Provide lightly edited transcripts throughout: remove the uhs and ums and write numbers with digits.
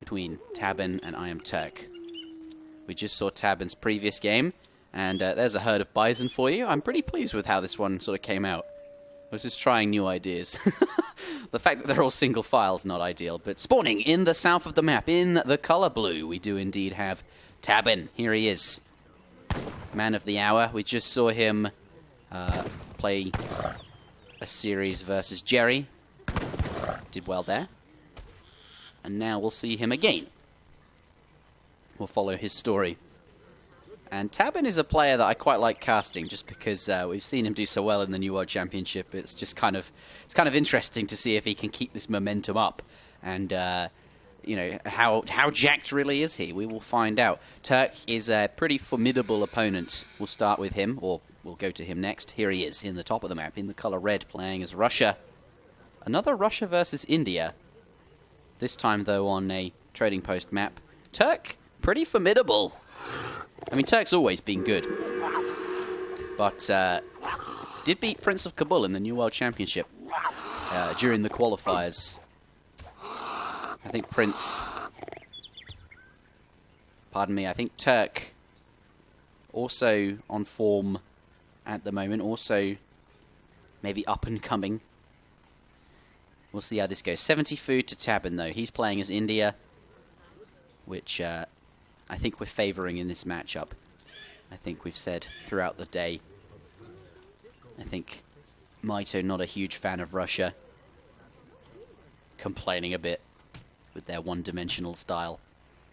between tabben and iamturk. We just saw tabben's previous game, and there's a herd of bison for you. I'm pretty pleased with how this one sort of came out. I was just trying new ideas. The fact that they're all single files, not ideal. But spawning in the south of the map, in the color blue, we do indeed have tabben. Here he is. Man of the hour. We just saw him play a series versus Jerry. Did well there. And now we'll see him again. We'll follow his story. And tabben is a player that I quite like casting, just because we've seen him do so well in the New World Championship. It's just kind of interesting to see if he can keep this momentum up, and you know, how jacked really is he. We will find out. Turk is a pretty formidable opponent. We'll start with him, or we'll go to him next. Here he is in the top of the map, in the color red, playing as Russia. Another Russia versus India. This time though on a trading post map. Turk, pretty formidable. I mean, Turk's always been good, but did beat Prince of Kabul in the New World Championship during the qualifiers. I think I think Turk, also on form at the moment, also maybe up and coming. We'll see how this goes. 70 food to tabben, though. He's playing as India, which I think we're favouring in this matchup. I think we've said throughout the day. I think Mitoe, not a huge fan of Russia. Complaining a bit with their one-dimensional style.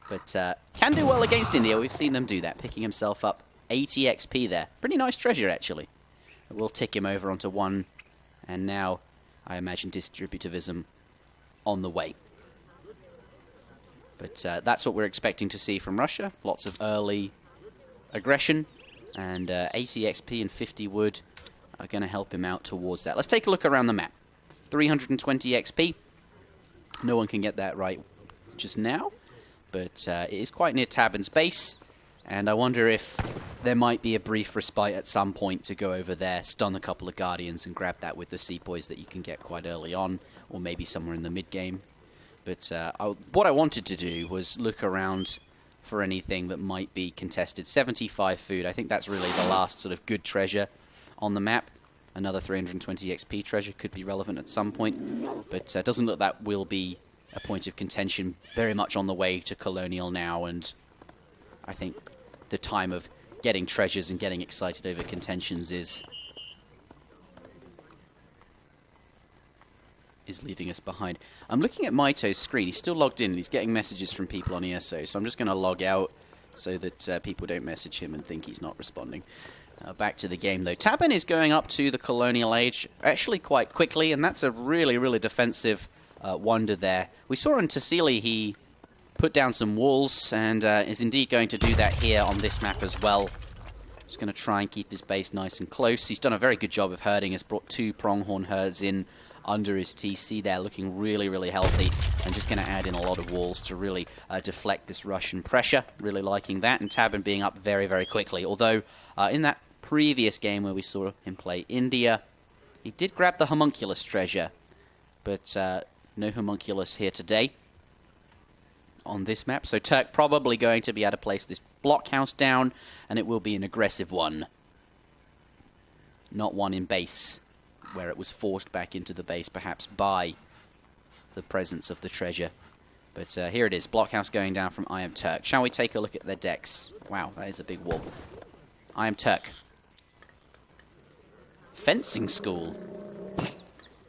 But can do well against India. We've seen them do that. Picking himself up 80 XP there. Pretty nice treasure, actually. We'll tick him over onto 1. And now, I imagine distributivism on the way. But that's what we're expecting to see from Russia. Lots of early aggression, and 80 XP and 50 wood are going to help him out towards that. Let's take a look around the map. 320 XP. No one can get that right just now, but it is quite near tabben's base, and I wonder if there might be a brief respite at some point to go over there, stun a couple of Guardians, and grab that with the Sepoys that you can get quite early on, or maybe somewhere in the mid-game. But what I wanted to do was look around for anything that might be contested. 75 food, I think that's really the last sort of good treasure on the map. Another 320 XP treasure could be relevant at some point, but doesn't look that will be a point of contention. Very much on the way to Colonial now, and I think the time of getting treasures and getting excited over contentions is leaving us behind. I'm looking at Mitoe's screen. He's still logged in, and he's getting messages from people on ESO, so I'm just going to log out so that people don't message him and think he's not responding. Back to the game, though. Tabben is going up to the Colonial Age, actually quite quickly, and that's a really, really defensive wonder there. We saw in Tassili he put down some walls, and is indeed going to do that here on this map as well. Just going to try and keep his base nice and close. He's done a very good job of herding. Has brought 2 pronghorn herds in under his TC there, looking really, really healthy, and just going to add in a lot of walls to really deflect this Russian pressure. Really liking that, and tabben being up very, very quickly. Although, in that previous game where we saw him play India, he did grab the homunculus treasure, but no homunculus here today on this map. So Turk probably going to be able to place this blockhouse down, and it will be an aggressive one. Not one in base, where it was forced back into the base, perhaps by the presence of the treasure. But here it is, blockhouse going down from iamturk. Shall we take a look at their decks? Wow, that is a big wall. iamturk. Fencing school.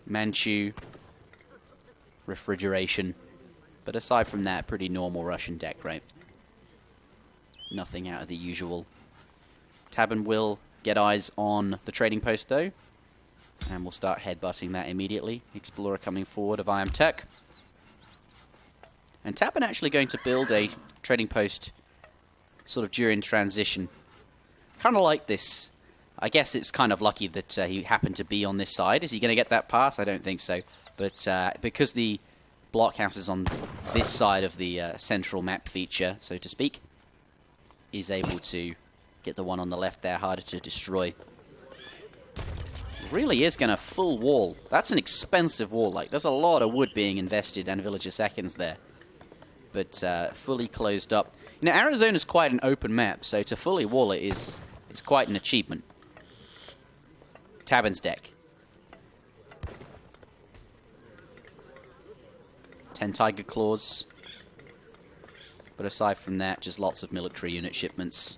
Manchu. Refrigeration. But aside from that, pretty normal Russian deck, right? Nothing out of the usual. Tabben will get eyes on the trading post, though. And we'll start headbutting that immediately. Explorer coming forward of iamturk. And tabben actually going to build a trading post sort of during transition. Kind of like this. I guess it's kind of lucky that he happened to be on this side. Is he going to get that pass? I don't think so. But because the blockhouse is on this side of the central map feature, so to speak, he's able to get the one on the left there harder to destroy. Really is going to full wall. That's an expensive wall. Like, there's a lot of wood being invested and villager seconds there. but fully closed up. You know, Arizona's quite an open map, so to fully wall it is quite an achievement. Tabben's deck. 10 Tiger Claws. But aside from that, just lots of military unit shipments.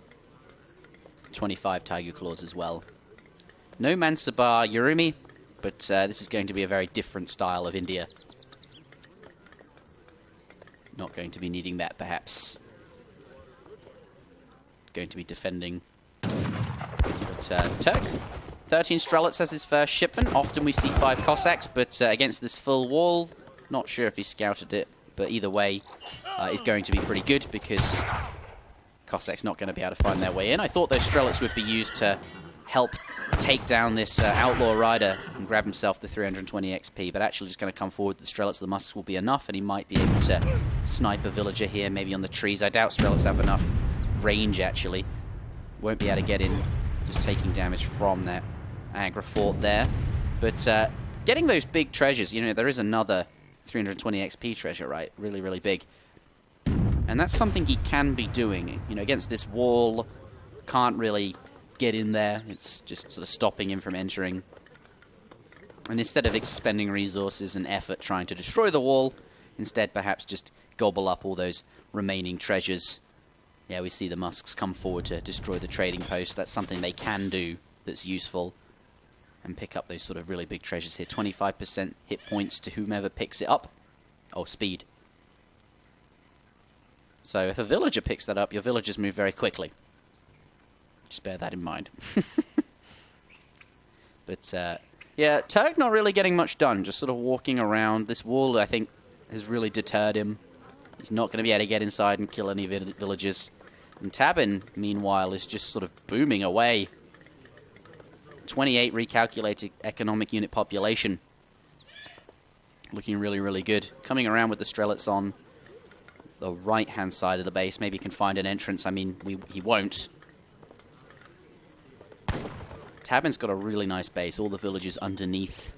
25 Tiger Claws as well. No Mansabar Yurumi, but this is going to be a very different style of India. Not going to be needing that, perhaps. Going to be defending. But Turk, 13 Strelets as his first shipment. Often we see 5 Cossacks, but against this full wall, not sure if he scouted it, but either way, is going to be pretty good because Cossacks not going to be able to find their way in. I thought those Strelets would be used to help take down this Outlaw Rider and grab himself the 320 XP, but actually just going to come forward with the Strelets. The Musks will be enough, and he might be able to snipe a villager here, maybe on the trees. I doubt Strelets have enough range, actually. Won't be able to get in, just taking damage from that Agra fort there. But getting those big treasures, you know, there is another 320 XP treasure, right? Really, really big. And that's something he can be doing. You know, against this wall, can't really get in there. It's just sort of stopping him from entering. And instead of expending resources and effort trying to destroy the wall, instead perhaps just gobble up all those remaining treasures. Yeah, we see the Musks come forward to destroy the trading post. That's something they can do that's useful. And pick up those sort of really big treasures here. 25% hit points to whomever picks it up. Oh, speed. So if a villager picks that up, your villagers move very quickly. Just bear that in mind. But, yeah, Turk not really getting much done. Just sort of walking around. This wall, I think, has really deterred him. He's not going to be able to get inside and kill any villagers. And Tabben, meanwhile, is just sort of booming away. 28 recalculated economic unit population. Looking really, really good. Coming around with the Strelets on the right-hand side of the base. Maybe he can find an entrance. I mean, he won't. Tabben's got a really nice base. All the villages underneath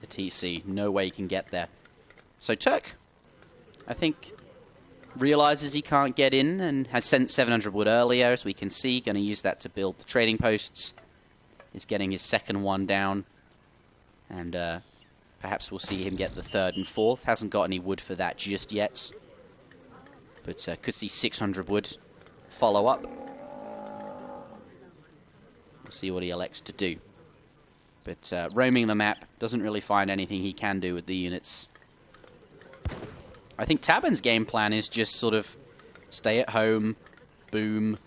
the TC. No way he can get there. So Turk, I think, realizes he can't get in and has sent 700 wood earlier, as we can see. Going to use that to build the trading posts. Is getting his second one down. And perhaps we'll see him get the third and fourth. Hasn't got any wood for that just yet. But could see 600 wood follow up. We'll see what he elects to do. But roaming the map, doesn't really find anything he can do with the units. I think Tabben's game plan is just sort of stay at home, boom,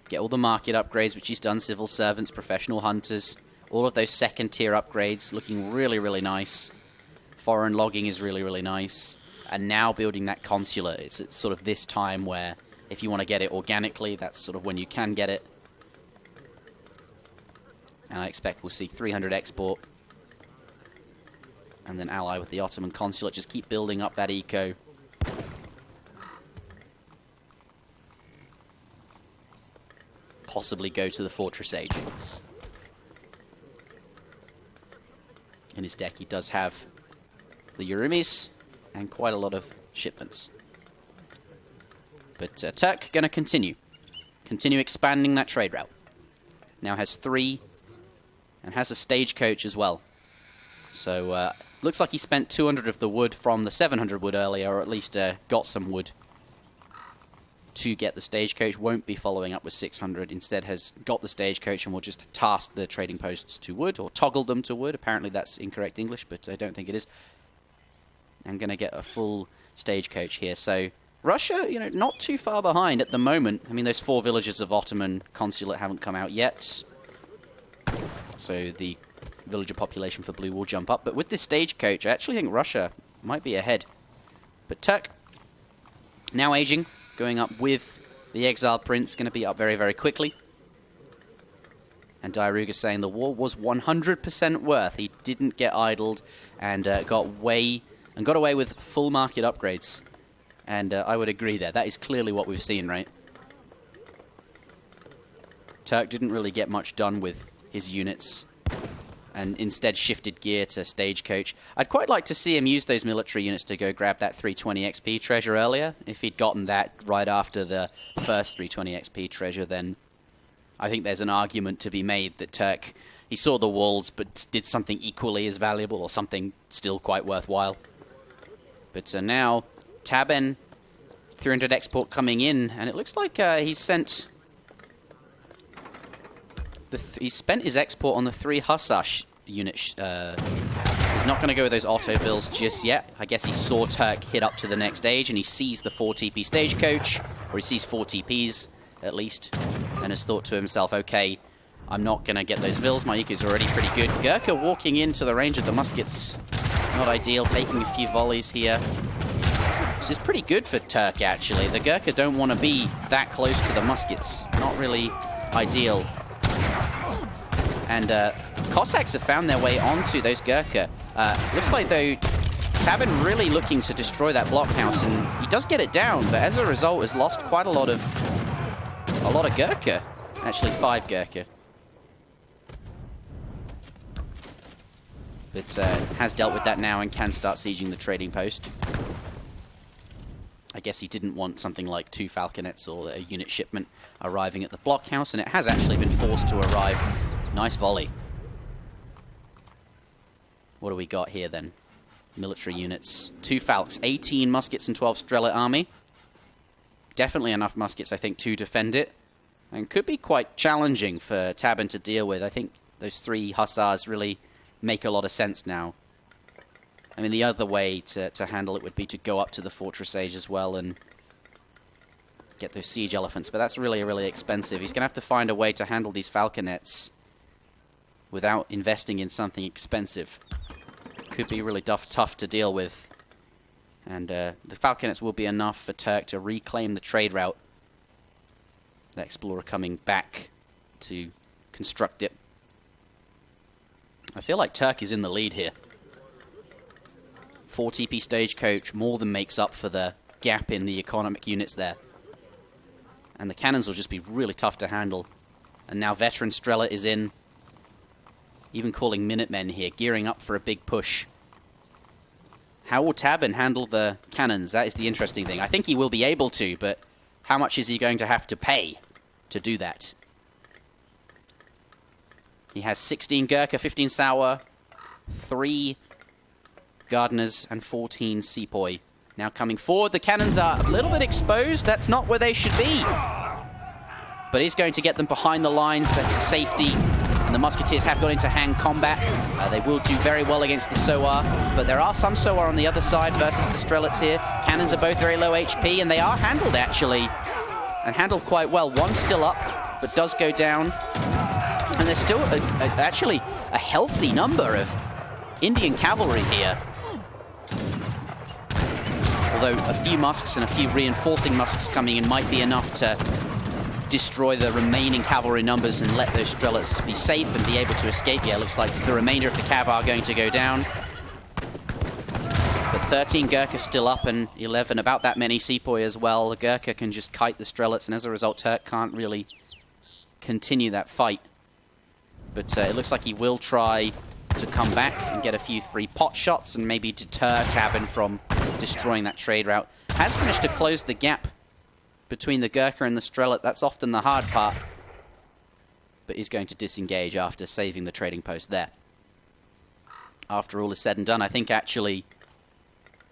get all the market upgrades, which he's done, civil servants, professional hunters, all of those second tier upgrades looking really, really nice. Foreign logging is really, really nice. And now building that consulate, it's at sort of this time where if you want to get it organically, that's sort of when you can get it. And I expect we'll see 300 export. And then ally with the Ottoman consulate. Just keep building up that eco. Possibly go to the Fortress Age. In his deck he does have the Urumis and quite a lot of shipments. But Turk going to continue. Continue expanding that trade route. Now has 3 and has a stagecoach as well. So looks like he spent 200 of the wood from the 700 wood earlier, or at least got some wood to get the stagecoach. Won't be following up with 600. Instead has got the stagecoach and will just task the trading posts to wood, or toggle them to wood. Apparently that's incorrect English, but I don't think it is. I'm going to get a full stagecoach here. So Russia, you know, not too far behind at the moment. I mean, those 4 villages of Ottoman consulate haven't come out yet. So the villager population for blue will jump up. But with this stagecoach, I actually think Russia might be ahead. But Turk, now aging, going up with the exiled prince, going to be up very, very quickly. And Diaruga saying the wall was 100% worth. He didn't get idled and got away with full market upgrades. And I would agree there. That is clearly what we've seen, right? Turk didn't really get much done with his units and instead shifted gear to Stagecoach. I'd quite like to see him use those military units to go grab that 320 XP treasure earlier. If he'd gotten that right after the first 320 XP treasure, then I think there's an argument to be made that Turk, he saw the walls but did something equally as valuable or something still quite worthwhile. But now, tabben, 300 export coming in, and it looks like he's sent... he spent his export on the 3 Hussar units. He's not going to go with those auto-bills just yet. I guess he saw Turk hit up to the next stage, and he sees the 4 TP Stagecoach, or he sees 4 TPs at least, and has thought to himself, okay, I'm not going to get those vills. My eco's already pretty good. Gurkha walking into the range of the muskets. Not ideal, taking a few volleys here. This is pretty good for Turk, actually. The Gurkha don't want to be that close to the muskets. Not really ideal. And Cossacks have found their way onto those Gurkha. Looks like, though, tabben really looking to destroy that blockhouse, and he does get it down, but as a result has lost quite a lot of Gurkha. Actually, 5 Gurkha. But has dealt with that now and can start sieging the trading post. I guess he didn't want something like 2 falconets or a unit shipment arriving at the blockhouse, and it has actually been forced to arrive. Nice volley. What do we got here then? Military units. 2 falcs, 18 muskets and 12 Strela army. Definitely enough muskets, I think, to defend it. And could be quite challenging for tabben to deal with. I think those 3 Hussars really make a lot of sense now. I mean, the other way to handle it would be to go up to the Fortress Age as well and get those siege elephants, but that's really, really expensive. He's going to have to find a way to handle these falconets without investing in something expensive. Could be really tough to deal with. And the falconets will be enough for Turk to reclaim the trade route. The Explorer coming back to construct it. I feel like Turk is in the lead here. 4 TP Stagecoach more than makes up for the gap in the economic units there. And the cannons will just be really tough to handle. And now Veteran Strela is in. Even calling Minutemen here, gearing up for a big push. How will tabben handle the cannons? That is the interesting thing. I think he will be able to, but how much is he going to have to pay to do that? He has 16 Gurkha, 15 Sour, 3 Gardeners, and 14 Sepoy. Now coming forward, the cannons are a little bit exposed. That's not where they should be. But he's going to get them behind the lines. That's safety. And the Musketeers have got into hand combat. They will do very well against the Soar, but there are some Soar on the other side versus the Strelets here. Cannons are both very low HP, and they are handled, actually. And handled quite well. One still up, but does go down. And there's still actually a healthy number of Indian cavalry here. Although a few musks and a few reinforcing musks coming in might be enough to destroy the remaining cavalry numbers and let those Strelets be safe and be able to escape. Yeah, looks like the remainder of the cav are going to go down. But 13 Gurkha still up and 11, about that many Sepoy as well. The Gurkha can just kite the Strelets, and as a result, Turk can't really continue that fight. But it looks like he will try to come back and get a few 3 pot shots and maybe deter tabben from destroying that trade route. Has managed to close the gap between the Gurkha and the Strelet. That's often the hard part. But he's going to disengage after saving the trading post there. After all is said and done, I think actually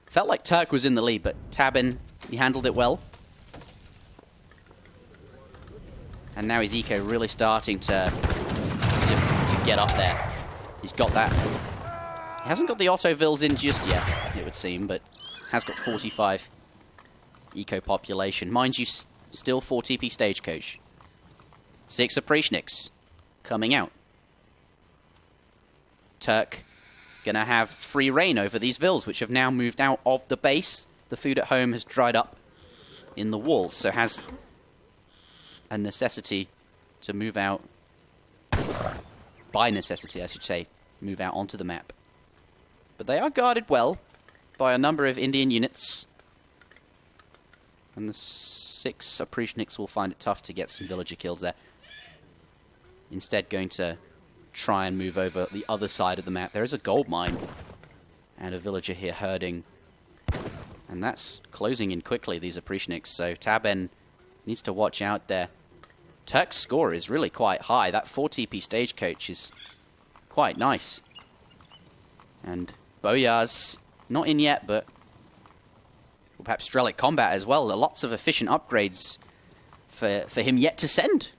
felt like Turk was in the lead, but tabben, he handled it well. And now his eco really starting to get up there. He's got that. He hasn't got the auto-vills in just yet, it would seem, but has got 45 eco population. Mind you, still 4 TP Stagecoach. 6 Oprishniks coming out. Turk gonna have free reign over these vills, which have now moved out of the base. The food at home has dried up in the walls, so has a necessity to move out, by necessity I should say, move out onto the map. But they are guarded well by a number of Indian units. And the 6 Oprishniks will find it tough to get some villager kills there. Instead going to try and move over the other side of the map. There is a gold mine and a villager here herding. And that's closing in quickly, these Oprishniks. So tabben needs to watch out there. Turk's score is really quite high. That 4 TP stagecoach is quite nice. And Boyar's not in yet, but perhaps Strelic Combat as well. Lots of efficient upgrades for him yet to send.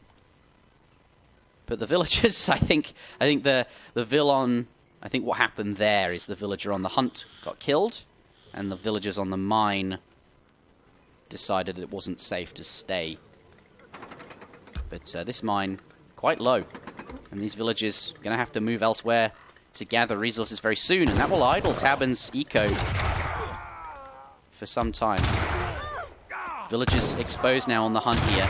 But the villagers, I think the Villon, I think what happened there is the villager on the hunt got killed, and the villagers on the mine decided it wasn't safe to stay. But this mine, quite low, and these villagers are going to have to move elsewhere to gather resources very soon, and that will idle tabben's eco for some time. Villagers exposed now on the hunt here.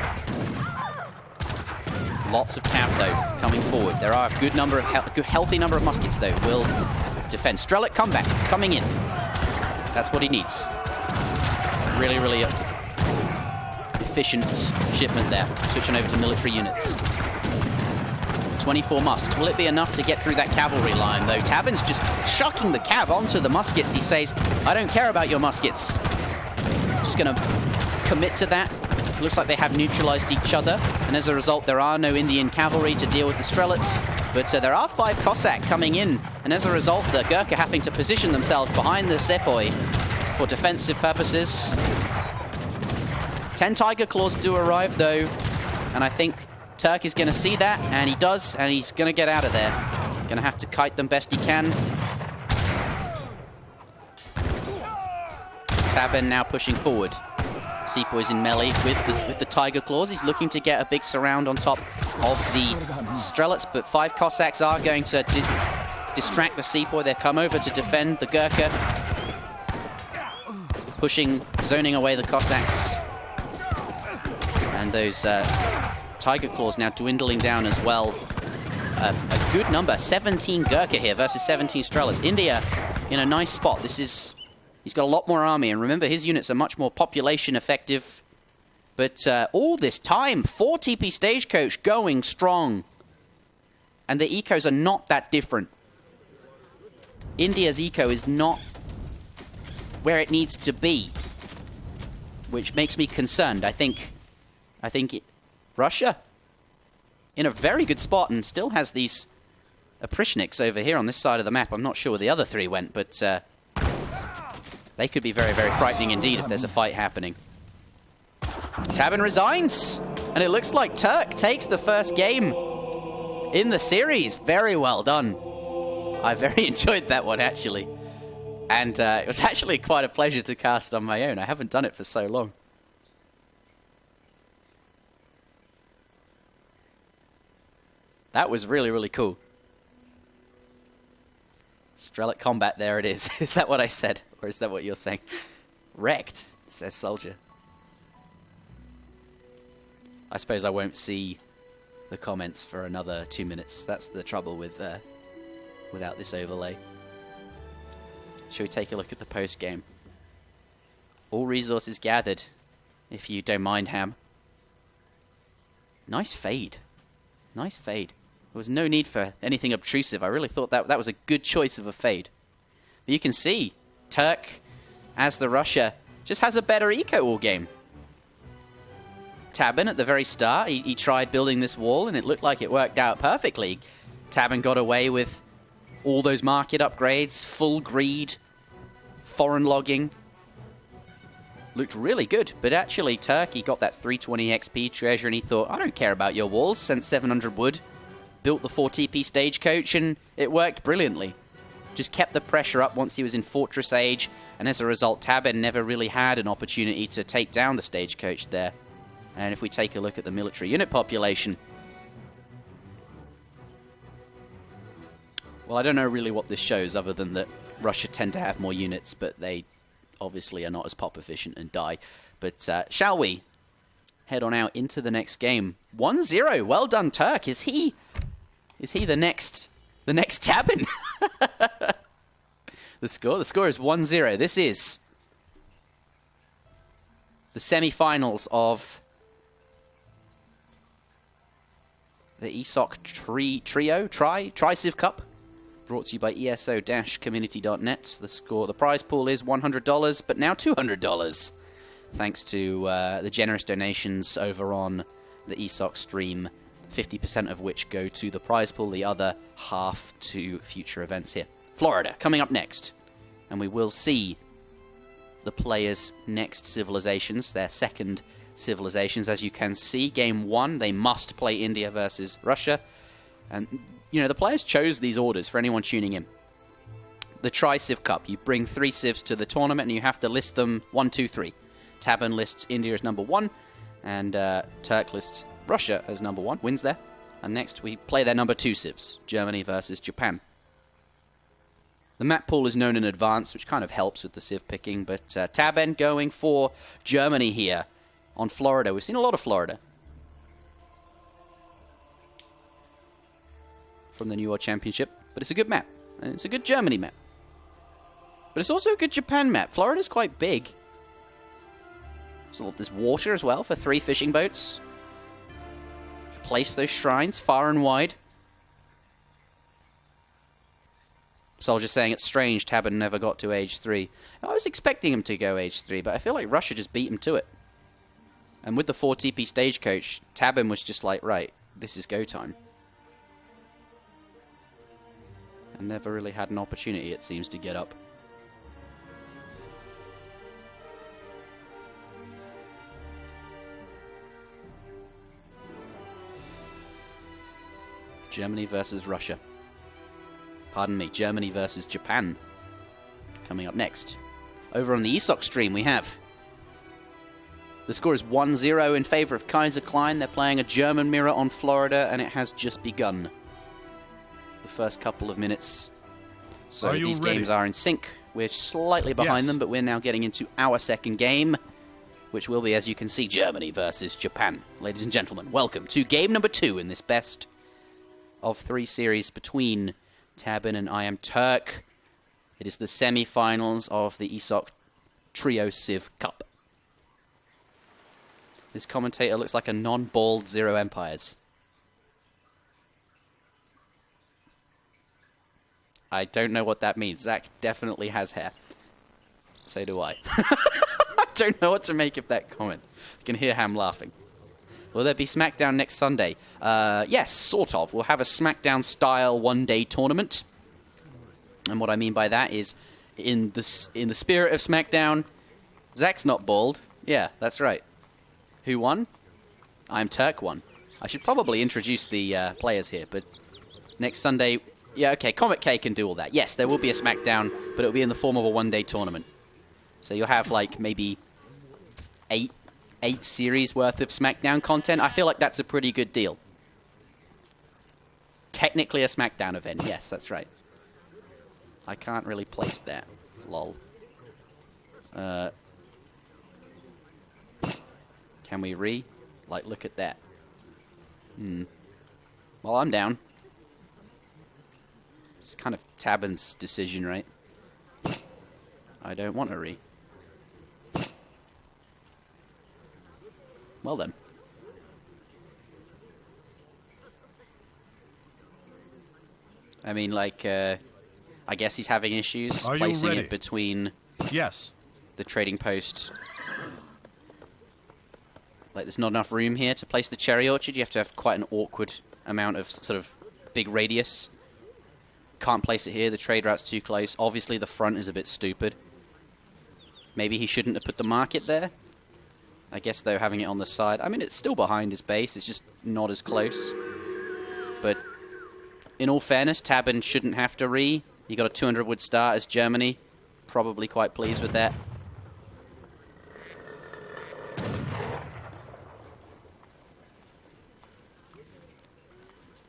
Lots of cav, though, coming forward. There are a good number of healthy number of muskets, though, will defend. Strelic Comeback coming in. That's what he needs. Really, really efficient shipment there. Switching over to military units. 24 musks. Will it be enough to get through that cavalry line, though? tabben's just chucking the cav onto the muskets. He says, I don't care about your muskets. Just going to commit to that. Looks like they have neutralized each other, and as a result, there are no Indian cavalry to deal with the Strelets. But there are 5 Cossack coming in, and as a result, the Gurkha having to position themselves behind the Sepoy for defensive purposes. 10 Tiger Claws do arrive, though, and I think Turk is going to see that, and he does, and he's going to get out of there. Going to have to kite them best he can. Tabben now pushing forward. Sepoy's in melee with the Tiger Claws. He's looking to get a big surround on top of the Strelets, but 5 Cossacks are going to distract the Sepoy. They come over to defend the Gurkha. Zoning away the Cossacks. And those Tiger Claws now dwindling down as well. A good number, 17 Gurkha here versus 17 Strelets. India in a nice spot. He's got a lot more army, and remember, his units are much more population effective. But all this time, 4 TP stagecoach going strong. And the ecos are not that different. India's eco is not where it needs to be, which makes me concerned. I think Russia in a very good spot and still has these Oprishniks over here on this side of the map. I'm not sure where the other 3 went, but they could be very, very frightening indeed if there's a fight happening. Tabben resigns, and it looks like Turk takes the first game in the series. Very well done. I very enjoyed that one, actually. And it was actually quite a pleasure to cast on my own. I haven't done it for so long. That was really, really cool. Strelic Combat, there it is. Is that what I said? Or is that what you're saying? Wrecked, says Soldier. I suppose I won't see the comments for another 2 minutes. That's the trouble with without this overlay. Shall we take a look at the post game? All resources gathered, if you don't mind, Ham. Nice fade. Nice fade. There was no need for anything obtrusive. I really thought that was a good choice of a fade. But you can see, Turk, as the Russia, just has a better eco all game. Tabben at the very start, he tried building this wall, and it looked like it worked out perfectly. Tabben got away with all those market upgrades, full greed, foreign logging. Looked really good, but actually Turkey got that 320 XP treasure, and he thought, I don't care about your walls, sent 700 wood, built the 4 TP stagecoach, and it worked brilliantly. Just kept the pressure up once he was in Fortress Age, and as a result, Tabben never really had an opportunity to take down the stagecoach there. And if we take a look at the military unit population, well, I don't know really what this shows other than that Russia tend to have more units, but they obviously are not as pop efficient and die. But shall we head on out into the next game? 1-0. Well done, Turk. Is he the next Tabben? The score is 1-0. This is the semi-finals of the ESOC Tri-Civ Cup, brought to you by ESO-community.net. The prize pool is $100, but now $200, thanks to the generous donations over on the ESOC stream, 50% of which go to the prize pool, the other half to future events here. Florida, coming up next. And we will see the players' next civilizations, their second civilizations. As you can see, game 1, they must play India versus Russia. And, you know, the players chose these orders for anyone tuning in. The Tri-Civ Cup, you bring 3 civs to the tournament and you have to list them 1, 2, 3. Tabben lists India as number 1, and Turk lists Russia as number 1, wins there. And next we play their number 2 civs, Germany versus Japan. The map pool is known in advance, which kind of helps with the civ picking, but Tabben going for Germany here on Florida. We've seen a lot of Florida from the New World Championship, but it's a good map, and it's a good Germany map. But it's also a good Japan map. Florida's quite big. So there's water as well for 3 fishing boats. Place those shrines far and wide. Soldier saying it's strange Tabben never got to age 3. I was expecting him to go age 3, but I feel like Russia just beat him to it. And with the 4 TP stagecoach, Tabben was just like, right, this is go time. And never really had an opportunity, it seems, to get up. Germany versus Russia. Pardon me, Germany versus Japan. Coming up next. Over on the ESOC stream we have... The score is 1-0 in favor of Kaiser Klein. They're playing a German mirror on Florida, and it has just begun. The first couple of minutes. So these games are in sync. We're slightly behind them, but we're now getting into our second game, which will be, as you can see, Germany versus Japan. Ladies and gentlemen, welcome to game number 2 in this best of 3 series between Tabben and iamturk. It is the semi-finals of the ESOC Tri-Civ Cup. This commentator looks like a non-bald Zero Empires. I don't know what that means. Zach definitely has hair. So do I. I don't know what to make of that comment. You can hear Ham laughing. Will there be SmackDown next Sunday? Yes, sort of. We'll have a SmackDown-style one-day tournament. And what I mean by that is, in the spirit of SmackDown, Zach's not bald. Yeah, that's right. Who won? iamturk won. I should probably introduce the players here, but next Sunday... Yeah, okay, Comet K can do all that. Yes, there will be a SmackDown, but it'll be in the form of a one-day tournament. So you'll have, like, maybe 8 series worth of SmackDown content. I feel like that's a pretty good deal. Technically a SmackDown event. Yes, that's right. I can't really place that. Lol. Can we Like, look at that. Well, I'm down. It's kind of Tabben's decision, right? I don't want to Well then. I mean, like, I guess he's having issues placing it between the trading post. Like, there's not enough room here to place the cherry orchard. You have to have quite an awkward amount of sort of big radius. Can't place it here. The trade route's too close. Obviously, the front is a bit stupid. Maybe he shouldn't have put the market there. I guess, though, having it on the side... I mean, it's still behind his base. It's just not as close. But in all fairness, Tabben shouldn't have to He got a 200 wood start as Germany. Probably quite pleased with that.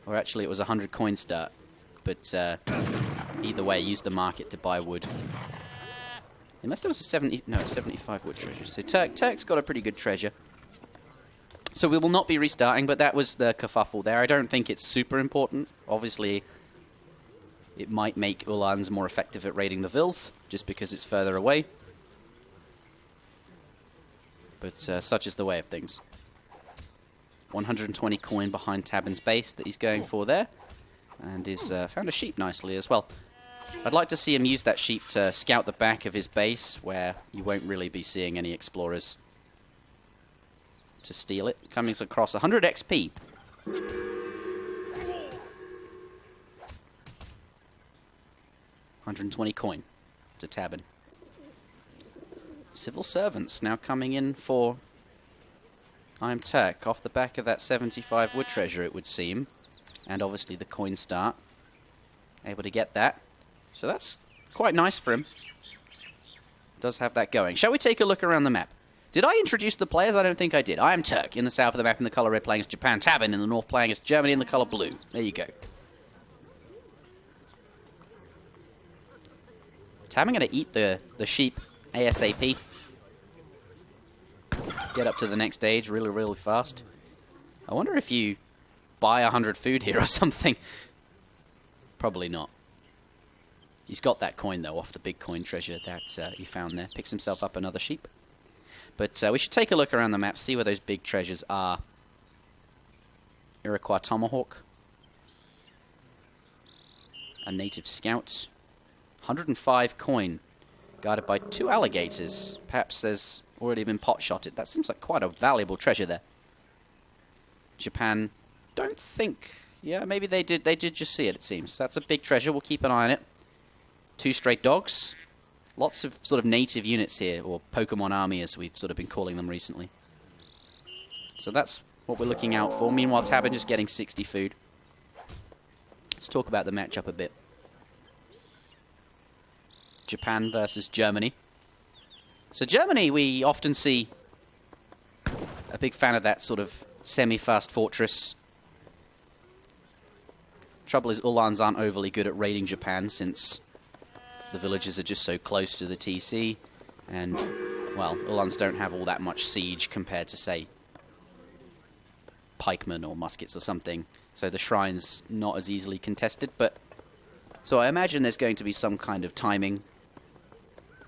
Or actually, it was a 100 coin start. But either way, use the market to buy wood. Unless there was a 75 wood treasure. So Turk's got a pretty good treasure. So we will not be restarting, but that was the kerfuffle there. I don't think it's super important. Obviously, it might make Ulan's more effective at raiding the vills, just because it's further away. But such is the way of things. 120 coin behind tabben's base that he's going for there. And he's found a sheep nicely as well. I'd like to see him use that sheep to scout the back of his base, where you won't really be seeing any explorers to steal it. Coming across 100 XP. 120 coin to tabben. Civil servants now coming in for iamturk off the back of that 75 wood treasure, it would seem. And obviously the coin start. Able to get that. So that's quite nice for him. Does have that going. Shall we take a look around the map? Did I introduce the players? I don't think I did. iamturk in the south of the map in the colour red playing as Japan. Tabben in the north playing as Germany in the colour blue. There you go. Tabben going to eat the sheep ASAP. Get up to the next stage really, really fast. I wonder if you buy 100 food here or something. Probably not. He's got that coin, though, off the big coin treasure that he found there. Picks himself up another sheep. But we should take a look around the map, see where those big treasures are. Iroquois Tomahawk. A native scout. 105 coin. Guarded by 2 alligators. Perhaps there's already been pot-shotted. That seems like quite a valuable treasure there. Japan, don't think... Yeah, maybe they did just see it seems. That's a big treasure. We'll keep an eye on it. 2 straight dogs. Lots of sort of native units here, or Pokemon army as we've sort of been calling them recently. So that's what we're looking out for. Meanwhile, Tabben just getting 60 food. Let's talk about the matchup a bit. Japan versus Germany. So Germany, we often see a big fan of that sort of semi-fast fortress. Trouble is, Uhlans aren't overly good at raiding Japan since the villages are just so close to the TC. And, well, Uhlans don't have all that much siege compared to, say, pikemen or muskets or something. So the shrine's not as easily contested. But so I imagine there's going to be some kind of timing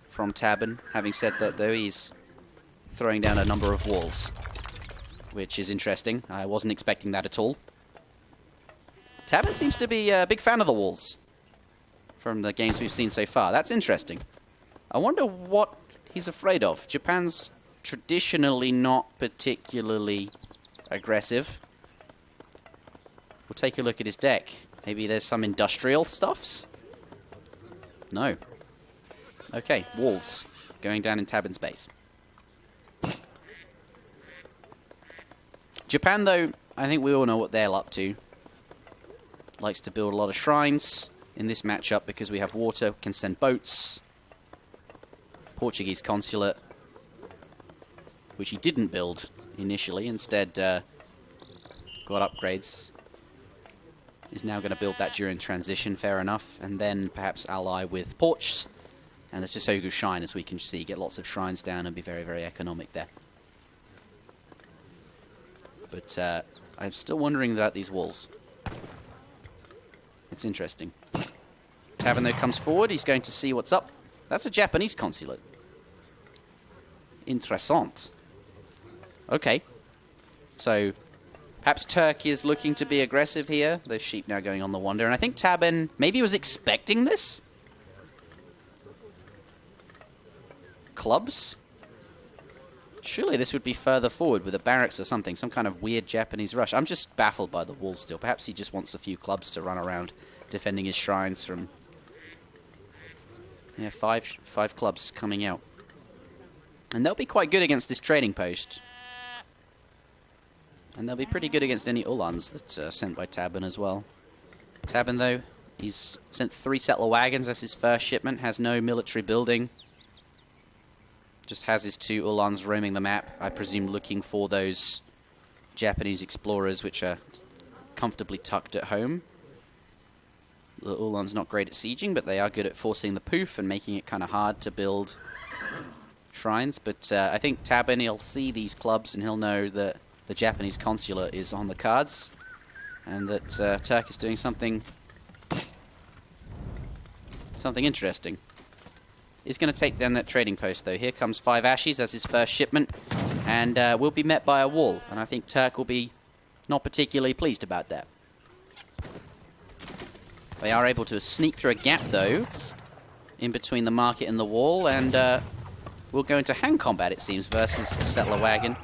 from Tabben. Having said that, though, he's throwing down a number of walls, which is interesting. I wasn't expecting that at all. Tabben seems to be a big fan of the walls from the games we've seen so far. That's interesting. I wonder what he's afraid of. Japan's traditionally not particularly aggressive. We'll take a look at his deck. Maybe there's some industrial stuffs? No. Okay, walls. Going down in Tabben's base. Japan, though, I think we all know what they're up to. Likes to build a lot of shrines in this matchup because we have water, can send boats. Portuguese consulate, which he didn't build initially, instead got upgrades. Is now going to build that during transition, fair enough, and then perhaps ally with ports and the Chisogu Shrine, as we can see. Get lots of shrines down and be very, very economic there. But I'm still wondering about these walls. It's interesting. Tabben, though, comes forward. He's going to see what's up. That's a Japanese consulate. Interessant. Okay. So, perhaps Turkey is looking to be aggressive here. Those sheep now going on the wander. And I think Tabben maybe was expecting this. Clubs? Surely this would be further forward with a barracks or something. Some kind of weird Japanese rush. I'm just baffled by the wall still. Perhaps he just wants a few clubs to run around defending his shrines from... Yeah, five clubs coming out. And they'll be quite good against this trading post. And they'll be pretty good against any Uhlans that's sent by Tabben as well. Tabben, though, he's sent 3 settler wagons as his first shipment. Has no military building. Just has his 2 Uhlans roaming the map. I presume looking for those Japanese explorers which are comfortably tucked at home. The Uhlans not great at sieging, but they are good at forcing the poof and making it kind of hard to build shrines. But I think Tabben, he'll see these clubs and he'll know that the Japanese consulate is on the cards and that Turk is doing something interesting. He's going to take down that trading post, though. Here comes 5 Ashes as his first shipment, and will be met by a wall. And I think Turk will be Not particularly pleased about that. They are able to sneak through a gap, though, in between the market and the wall, and we'll go into hand combat, it seems, versus a settler wagon.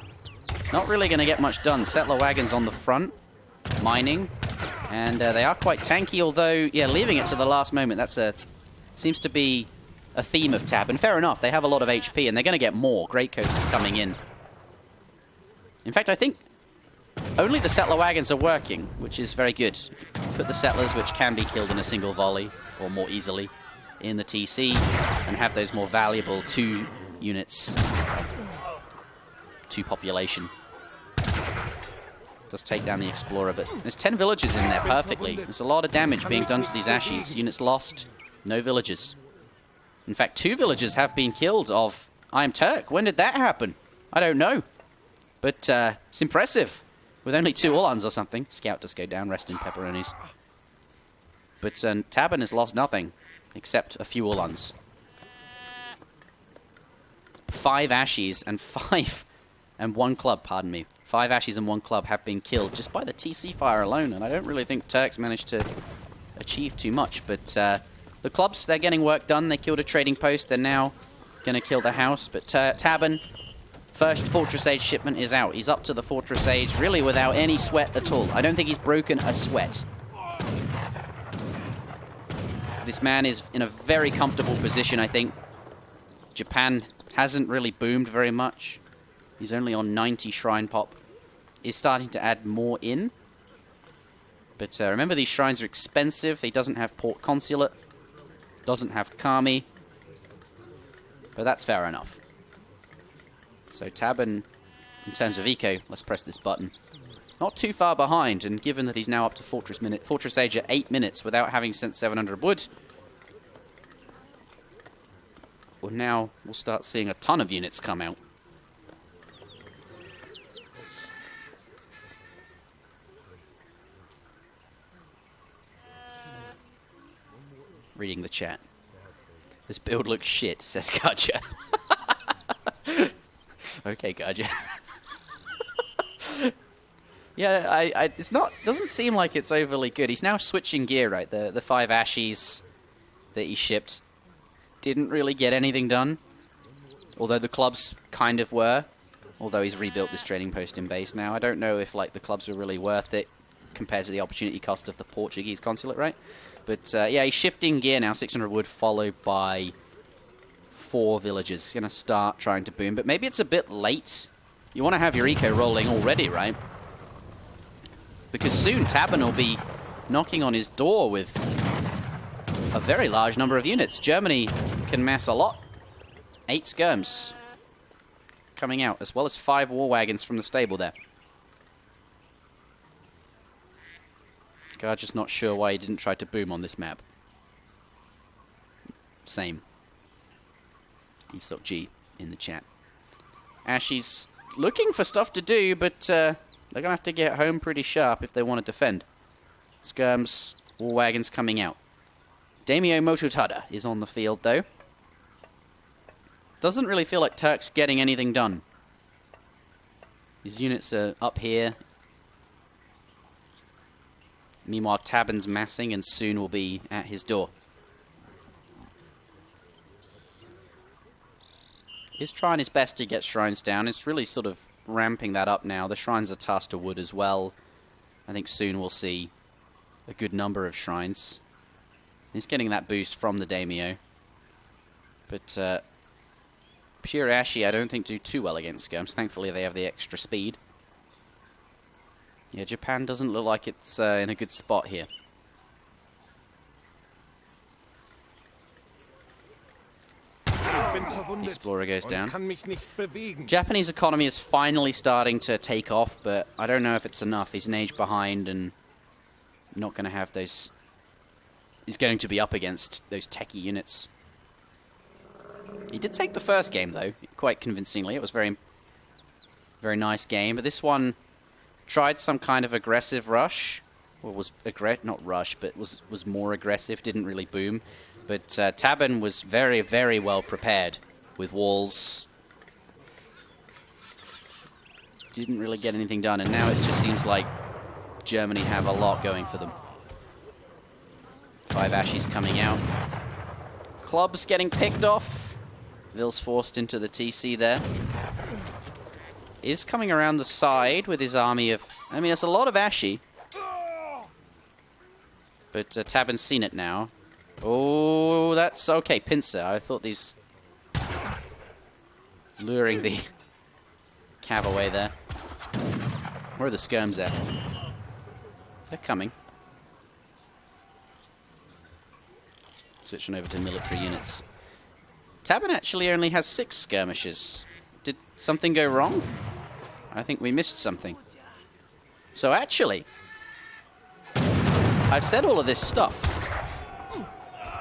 Not really going to get much done. Settler wagon's on the front, mining, and they are quite tanky, although, yeah, leaving it to the last moment, seems to be a theme of tabben. Fair enough, they have a lot of HP, and they're going to get more. Greatcoats is coming in. In fact, I think only the settler wagons are working, which is very good. Put the settlers, which can be killed in a single volley, or more easily, in the TC, and have those more valuable 2 units, 2 population. Does take down the Explorer, but there's 10 villagers in there perfectly. There's a lot of damage being done to these Ashies. Units lost, no villagers. In fact, 2 villagers have been killed of iamturk. When did that happen? I don't know. But it's impressive. With only 2 Ullans or something. Scout does go down, rest in pepperonis. But tabben has lost nothing, except a few Ullans. 5 Ashies and 1 club, pardon me. 5 Ashies and 1 club have been killed just by the TC fire alone, and I don't really think Turks managed to achieve too much. But the clubs, they're getting work done. They killed a trading post. They're now going to kill the house. But tabben, first Fortress Age shipment is out. He's up to the Fortress Age, really without any sweat at all. I don't think he's broken a sweat. This man is in a very comfortable position, I think. Japan hasn't really boomed very much. He's only on 90 shrine pop. Is starting to add more in. But remember, these shrines are expensive. He doesn't have Port Consulate. Doesn't have Kami. But that's fair enough. So tabben, in terms of eco, let's press this button. Not too far behind, and given that he's now up to Fortress Age at 8 minutes without having sent 700 wood, well, now we'll start seeing a ton of units come out. Reading the chat. This build looks shit, says Gaja. Okay, Gaja. Yeah, it's not. Doesn't seem like it's overly good. He's now switching gear, right? The 5 Ashies that he shipped didn't really get anything done, although the clubs kind of were. Although he's rebuilt this trading post in base now, I don't know if like the clubs are really worth it compared to the opportunity cost of the Portuguese consulate, right? But yeah, he's shifting gear now. 600 wood followed by 4 villagers. He's gonna start trying to boom, but maybe it's a bit late. You want to have your eco rolling already, right? Because soon tabben will be knocking on his door with a very large number of units. Germany can mass a lot. 8 skirms coming out, as well as 5 war wagons from the stable there. Just not sure why he didn't try to boom on this map. Same. ESOC G in the chat. Ashies looking for stuff to do, but they're going to have to get home pretty sharp if they want to defend. Skirms, war wagons coming out. Daimyo Mototada is on the field, though. Doesn't really feel like Turk's getting anything done. His units are up here. Meanwhile, tabben's massing and soon will be at his door. He's trying his best to get shrines down. It's really sort of ramping that up now. The shrines are tasked to wood as well. I think soon we'll see a good number of shrines. He's getting that boost from the Daimyo. But pure Ashi I don't think do too well against skirms. Thankfully they have the extra speed. Yeah, Japan doesn't look like it's in a good spot here. Explorer goes down. Japanese economy is finally starting to take off, but I don't know if it's enough. He's an age behind and not going to have those. He's going to be up against those techie units. He did take the first game, though, quite convincingly. It was very, very nice game. But this one tried some kind of aggressive rush. Well, was not rush, but was more aggressive. Didn't really boom. But tabben was very, very well prepared with walls. Didn't really get anything done, and now it just seems like Germany have a lot going for them. 5 Ashies coming out. Clubs getting picked off. Ville's forced into the TC there. Is coming around the side with his army of... I mean, it's a lot of Ashi. But Tabben's seen it now. Oh, that's okay. Pincer. I thought these... luring the cav away there. Where are the skirms at? They're coming. Switching over to military units. Tabben actually only has 6 skirmishes. Did something go wrong? I think we missed something. So actually, I've said all of this stuff,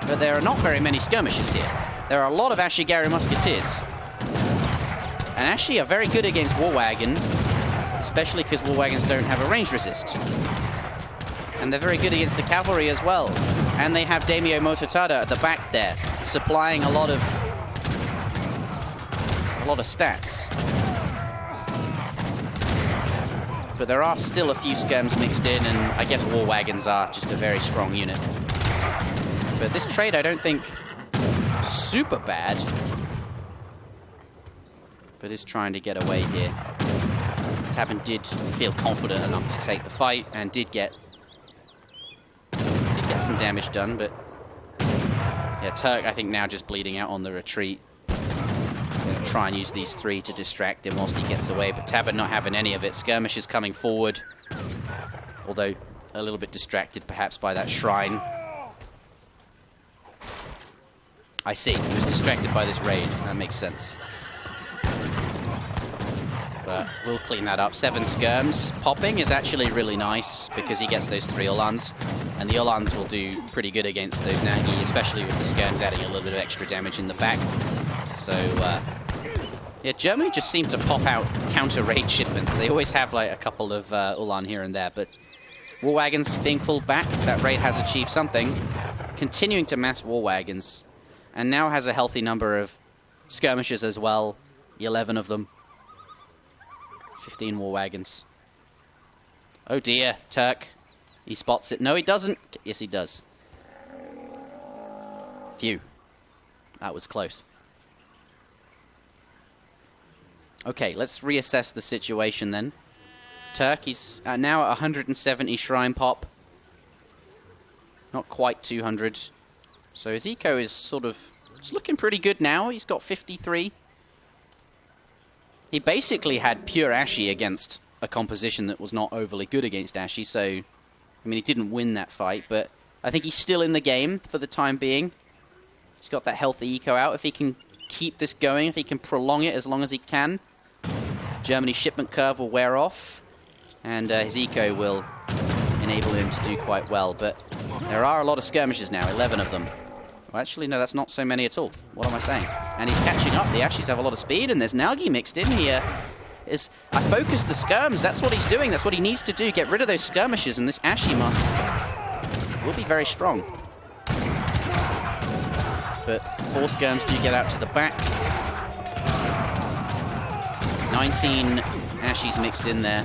but there are not very many skirmishes here. There are a lot of Ashigari musketeers. And Ashi are very good against war wagon, especially because war wagons don't have a range resist. And they're very good against the cavalry as well. And they have Daimyo Mototada at the back there, supplying a lot of stats. But there are still a few skirms mixed in, and I guess war wagons are just a very strong unit. But this trade I don't think super bad, but is trying to get away here. Tabben did feel confident enough to take the fight and did get some damage done, but yeah, Turk I think now just bleeding out on the retreat. Gonna try and use these 3 to distract him whilst he gets away, but Tabben not having any of it. Skirmish is coming forward, although a little bit distracted perhaps by that shrine. I see, he was distracted by this raid. That makes sense. But we'll clean that up. 7 skirms. Popping is actually really nice because he gets those 3 Ulans. And the Ulans will do pretty good against those Nagi, especially with the skirms adding a little bit of extra damage in the back. So, yeah, Germany just seems to pop out counter-raid shipments. They always have like a couple of Ulan here and there, but war wagons being pulled back. That raid has achieved something. Continuing to mass war wagons. And now has a healthy number of skirmishes as well. 11 of them. 15 war wagons. Oh dear, Turk. He spots it. No, he doesn't. Yes, he does. Phew. That was close. Okay, let's reassess the situation then. Turk, he's now at 170 shrine pop. Not quite 200. So his eco is sort of... it's looking pretty good now. He's got 53. He basically had pure Ashi against a composition that was not overly good against Ashi, so... I mean, he didn't win that fight, but I think he's still in the game for the time being. He's got that healthy eco out. If he can keep this going, if he can prolong it as long as he can, Germany's shipment curve will wear off, and his eco will enable him to do quite well. But there are a lot of skirmishes now, 11 of them. Well, actually, no, that's not so many at all. What am I saying? And he's catching up. The Ashis have a lot of speed, and there's Nagi mixed in here. I focused the skirms. That's what he's doing. That's what he needs to do. Get rid of those skirmishes, and this Ashi will be very strong. But 4 skirms do get out to the back. 19 Ashis mixed in there.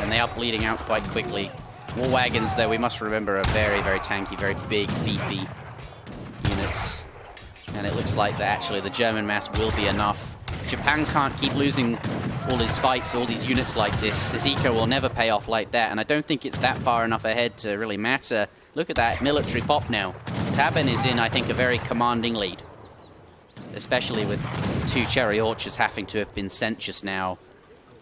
And they are bleeding out quite quickly. War wagons, though, we must remember, are very, very tanky, very big, beefy units. And it looks like that actually the German mass will be enough. Japan can't keep losing all his fights, all these units like this. His eco will never pay off like that, and I don't think it's that far enough ahead to really matter. Look at that military pop now. Tabben is in, I think, a very commanding lead. Especially with 2 cherry orchards having to have been sent just now.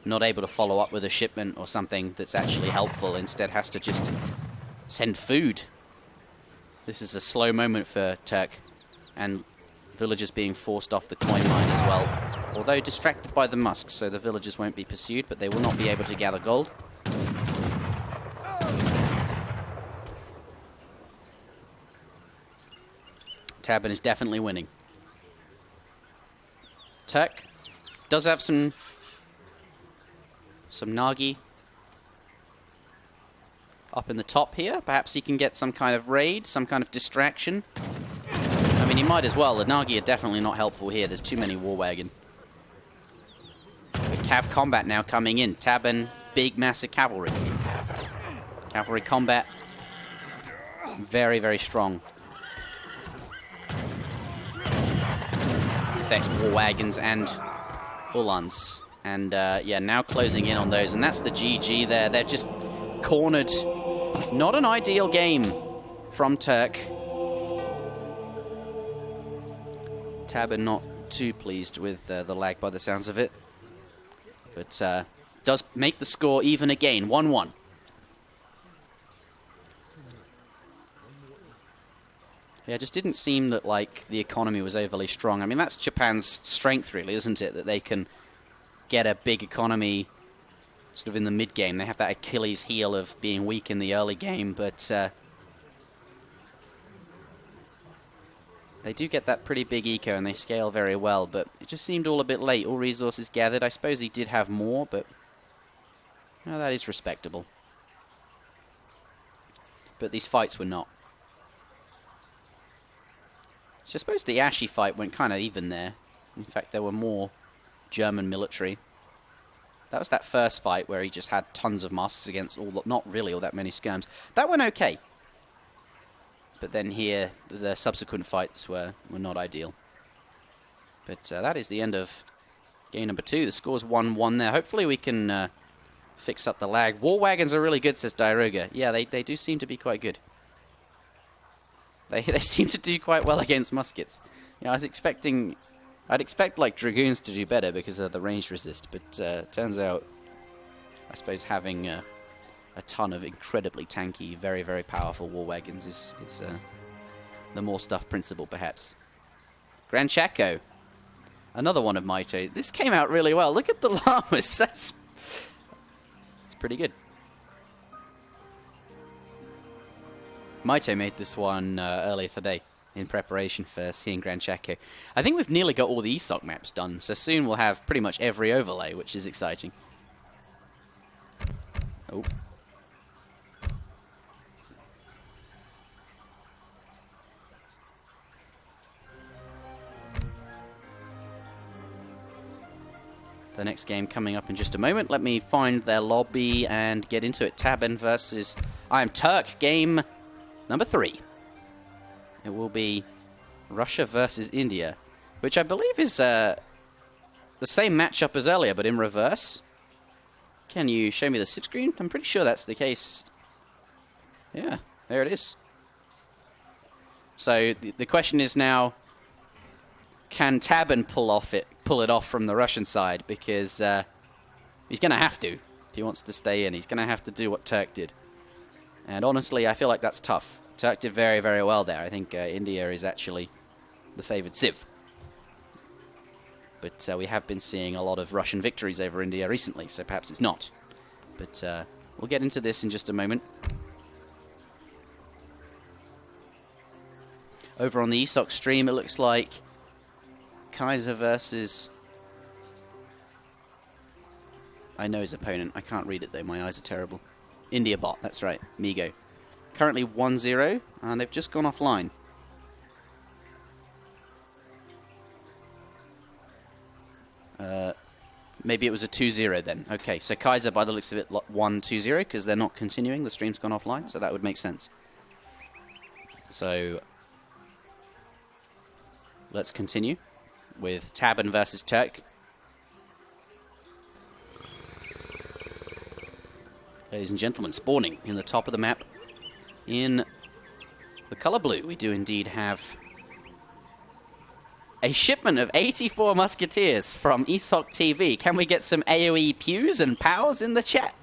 Not able to follow up with a shipment or something that's actually helpful. Instead has to just send food. This is a slow moment for Turk. And villagers being forced off the coin mine as well. Although distracted by the musks, so the villagers won't be pursued, but they will not be able to gather gold. Tabben is definitely winning. Turk does have some Nagi up in the top here. Perhaps he can get some kind of raid, some kind of distraction. I mean, he might as well. The Nagi are definitely not helpful here. There's too many war wagon. But cav combat now coming in. Tabben, big, massive cavalry. Cavalry combat, very, very strong. Affects war wagons and Uhlans. And yeah, now closing in on those. And that's the GG there. They're just cornered. Not an ideal game from Turk. Tabben not too pleased with the lag by the sounds of it. But does make the score even again, 1-1. Yeah, it just didn't seem that, like, the economy was overly strong. I mean, that's Japan's strength, really, isn't it? That they can get a big economy sort of in the mid-game. They have that Achilles heel of being weak in the early game, but they do get that pretty big eco, and they scale very well, but it just seemed all a bit late. All resources gathered. I suppose he did have more, but no, that is respectable. But these fights were not. So I suppose the Ashi fight went kind of even there. In fact, there were more German military. That was that first fight where he just had tons of masks against not really all that many skirms. That went okay. But then here, the subsequent fights were not ideal. But that is the end of game number 2. The score's 1-1 there. Hopefully we can fix up the lag. War wagons are really good, says Dairuga. Yeah, they do seem to be quite good. They seem to do quite well against muskets. You know, I'd expect like dragoons to do better because of the range resist, but turns out, I suppose having a ton of incredibly tanky, very, very powerful war wagons is the more stuff principle, perhaps. Grand Chaco, another one of Mitoe. This came out really well. Look at the llamas. That's pretty good. Mitoe made this one earlier today in preparation for seeing Grand Chaco. I think we've nearly got all the ESOC maps done, so soon we'll have pretty much every overlay, which is exciting. Oh. The next game coming up in just a moment. Let me find their lobby and get into it. Tabben versus iamturk, game number 3. It will be Russia versus India, which I believe is the same matchup as earlier, but in reverse. Can you show me the civ screen? I'm pretty sure that's the case. Yeah, there it is. So the question is now, can Tabben pull it off from the Russian side? Because he's going to have to if he wants to stay in. He's going to have to do what Turk did. And honestly, I feel like that's tough. Turk did very, very well there. I think India is actually the favoured civ. But we have been seeing a lot of Russian victories over India recently, so perhaps it's not. But we'll get into this in just a moment. Over on the ESOC stream, it looks like Kaiser versus... I know his opponent. I can't read it, though. My eyes are terrible. India bot, that's right. Migo. Currently 1-0, and they've just gone offline. Maybe it was a 2-0 then. Okay, so Kaiser, by the looks of it, 1-2-0, because they're not continuing. The stream's gone offline, so that would make sense. So, let's continue with Tabben versus Turk. Ladies and gentlemen, spawning in the top of the map in the color blue. We do indeed have a shipment of 84 musketeers from ESOC TV. Can we get some AoE pews and pows in the chat?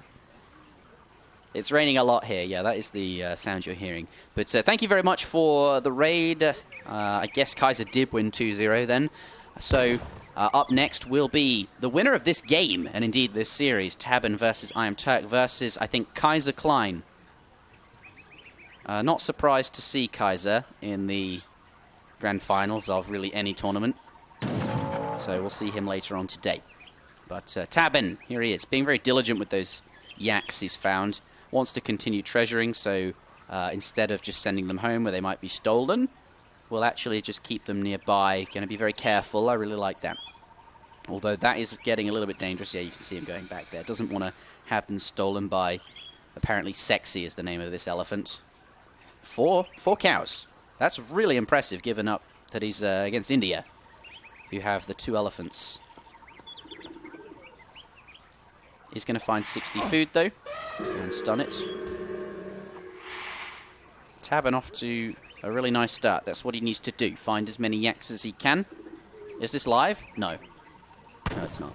It's raining a lot here. Yeah, that is the sound you're hearing. But thank you very much for the raid. I guess Kaiser did win 2-0 then. So up next will be the winner of this game, and indeed this series, Tabben versus iamturk versus, I think, Kaiser Klein. Not surprised to see Kaiser in the grand finals of really any tournament. So we'll see him later on today. But Tabben, here he is, being very diligent with those yaks he's found. Wants to continue treasuring, so instead of just sending them home where they might be stolen, we'll actually just keep them nearby. Going to be very careful. I really like that. Although that is getting a little bit dangerous. Yeah, you can see him going back there. Doesn't want to have them stolen by Apparently Sexy is the name of this elephant. Four cows. That's really impressive, given up that he's against India. You have the 2 elephants. He's going to find 60 food, though, and stun it. Tabben off to a really nice start. That's what he needs to do. Find as many yaks as he can. Is this live? No. No, it's not.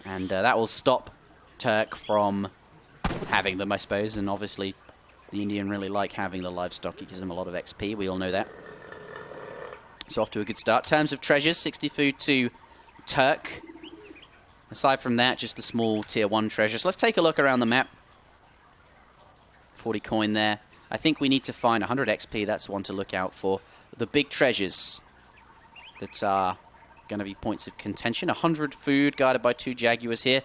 And that will stop Turk from having them, I suppose. And obviously, the Indian really like having the livestock. It gives them a lot of XP. We all know that. So off to a good start. Terms of treasures, 60 food to Turk. Aside from that, just the small tier 1 treasures. Let's take a look around the map. 40 coin there. I think we need to find 100 XP. That's one to look out for. The big treasures that are going to be points of contention. 100 food guarded by 2 jaguars here.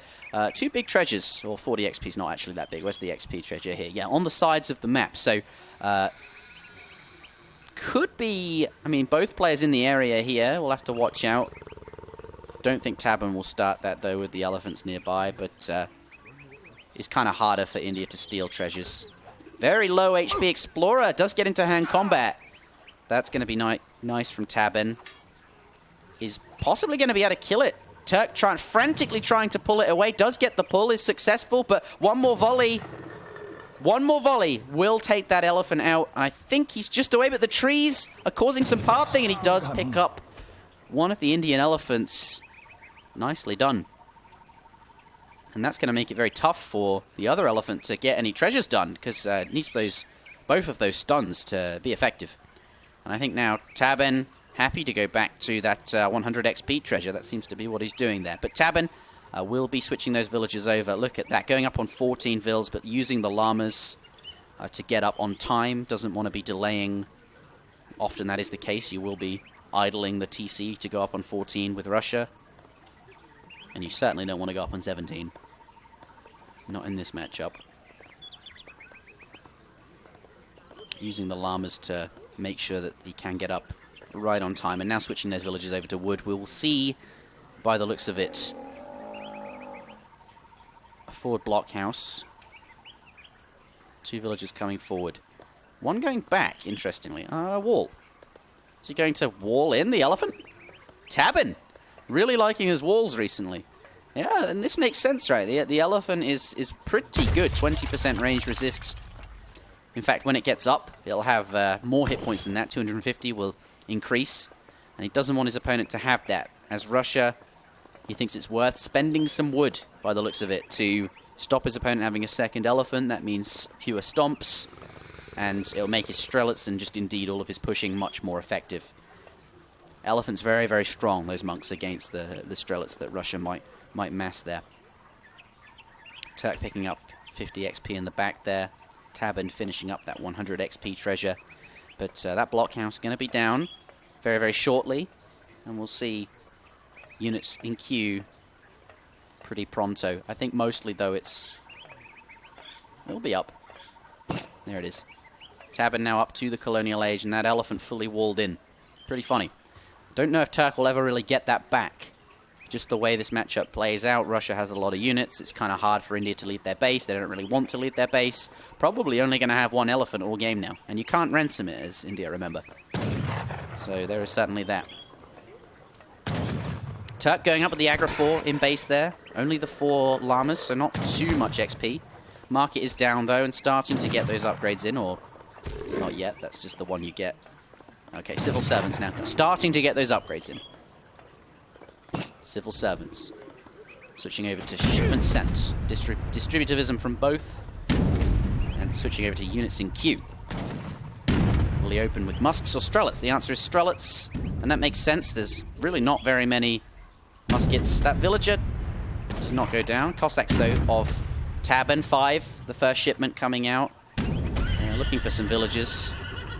2 big treasures, or 40 XP is not actually that big. Where's the XP treasure here? Yeah, on the sides of the map. So, could be, I mean, both players in the area here. We'll have to watch out. Don't think Tabben will start that, though, with the elephants nearby, but it's kind of harder for India to steal treasures. Very low HP Explorer does get into hand combat. That's going to be nice from Tabben. Is possibly going to be able to kill it. Turk frantically trying to pull it away. Does get the pull, is successful, but one more volley will take that elephant out. I think he's just away, but the trees are causing some pathing, and he does pick up one of the Indian elephants. Nicely done. And that's going to make it very tough for the other elephant to get any treasures done, because it needs both of those stuns to be effective. And I think now Tabben happy to go back to that 100 XP treasure. That seems to be what he's doing there. But Tabben will be switching those villagers over. Look at that, going up on 14 vills, but using the llamas to get up on time. Doesn't want to be delaying. Often that is the case. You will be idling the TC to go up on 14 with Russia. And you certainly don't want to go up on 17. Not in this matchup. Using the llamas to make sure that he can get up right on time. And now switching those villagers over to wood. We will see, by the looks of it, a forward blockhouse. 2 villagers coming forward. 1 going back, interestingly. A wall. Is he going to wall in the elephant? Tabben! Really liking his walls recently. Yeah, and this makes sense, right? The elephant is pretty good. 20% range resist. In fact, when it gets up, it'll have more hit points than that. 250 will increase. And he doesn't want his opponent to have that. As Russia, he thinks it's worth spending some wood, by the looks of it, to stop his opponent having a second elephant. That means fewer stomps. And it'll make his strelets and just indeed all of his pushing much more effective. Elephant's very, very strong, those monks, against the strelets that Russia might mass there. Turk picking up 50 XP in the back there. Tabben finishing up that 100 XP treasure. But that blockhouse is going to be down very, very shortly. And we'll see units in queue pretty pronto. I think mostly, though, it'll be up. There it is. Tabben now up to the colonial age, and that elephant fully walled in. Pretty funny. Don't know if Turk will ever really get that back. Just the way this matchup plays out, Russia has a lot of units. It's kind of hard for India to leave their base. They don't really want to leave their base. Probably only going to have 1 elephant all game now. And you can't ransom it, as India, remember. So there is certainly that. Turk going up with the Agra 4 in base there. Only the 4 llamas, so not too much XP. Market is down, though, and starting to get those upgrades in, or not yet. That's just the one you get. Okay, civil servants now. Starting to get those upgrades in. Civil servants. Switching over to shipment sent. Distributivism from both. And switching over to units in queue. Will he open with musks or strelets? The answer is strelets. And that makes sense. There's really not very many muskets. That villager does not go down. Cossacks, though, of Tabben 5. The first shipment coming out. Looking for some villagers.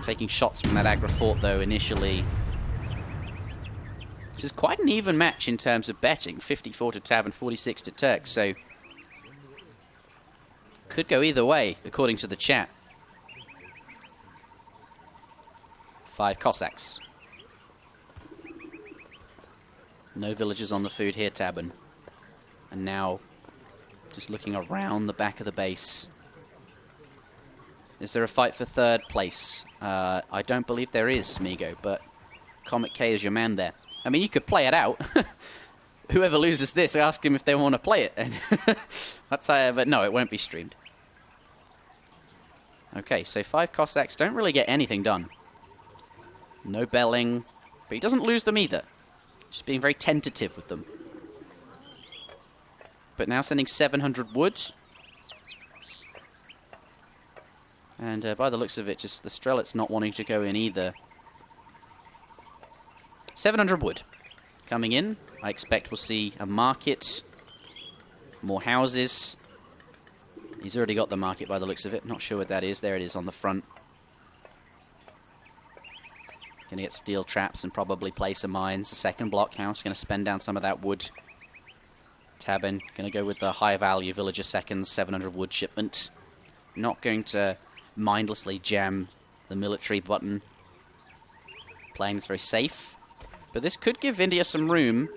Taking shots from that Agra fort, though, initially. Which is quite an even match in terms of betting. 54 to Tabben, 46 to Turk. So, could go either way, according to the chat. 5 Cossacks. No villagers on the food here, Tabben. And now Just looking around the back of the base. Is there a fight for third place? I don't believe there is, Smigo, but Comet K is your man there. I mean, you could play it out. Whoever loses this, ask him if they want to play it. That's but no, it won't be streamed. Okay, so 5 Cossacks don't really get anything done. No belling, but he doesn't lose them either. Just being very tentative with them. But now sending 700 wood. And by the looks of it, just the Strelets not wanting to go in either. 700 wood coming in. I expect we'll see a market, more houses. He's already got the market by the looks of it. Not sure what that is. There it is on the front. Going to get steel traps and probably place some mines. The second blockhouse going to spend down some of that wood. Tabben going to go with the high value villager seconds, 700 wood shipment. Not going to mindlessly jam the military button. Playing this very safe. But this could give India some room.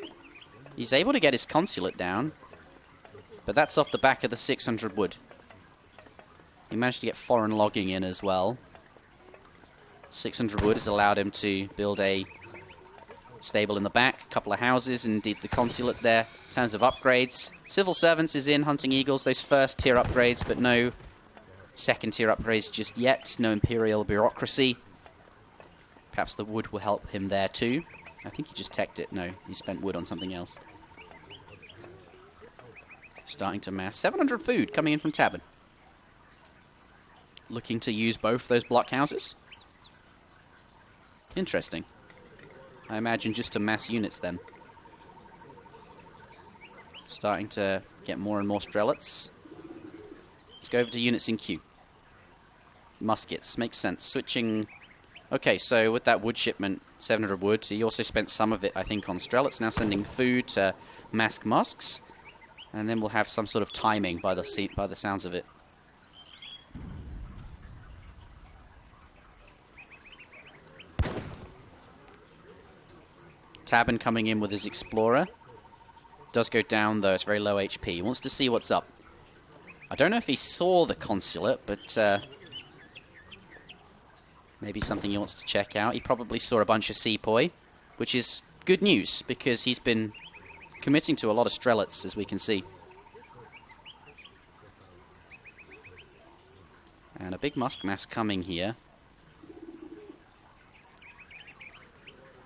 He's able to get his consulate down. But that's off the back of the 600 wood. He managed to get foreign logging in as well. 600 wood has allowed him to build a stable in the back, a couple of houses, and indeed the consulate there. In terms of upgrades, civil servants is in, hunting eagles, those first tier upgrades, but no second tier upgrades just yet. No imperial bureaucracy. Perhaps the wood will help him there too. I think he just teched it. No, he spent wood on something else. Starting to mass. 700 food coming in from Tabben. Looking to use both those blockhouses. Interesting. I imagine just to mass units then. Starting to get more and more Strelets. Let's go over to units in queue. Muskets. Makes sense. Switching... Okay, so with that wood shipment, 700 wood, he also spent some of it, I think, on Strelets. Now sending food to Mask Musks. And then we'll have some sort of timing by the sounds of it. Tabben coming in with his Explorer. Does go down, though. It's very low HP. He wants to see what's up. I don't know if he saw the consulate, but maybe something he wants to check out. He probably saw a bunch of Sepoy, which is good news, because he's been committing to a lot of Strelets, as we can see. And a big Musk mass coming here.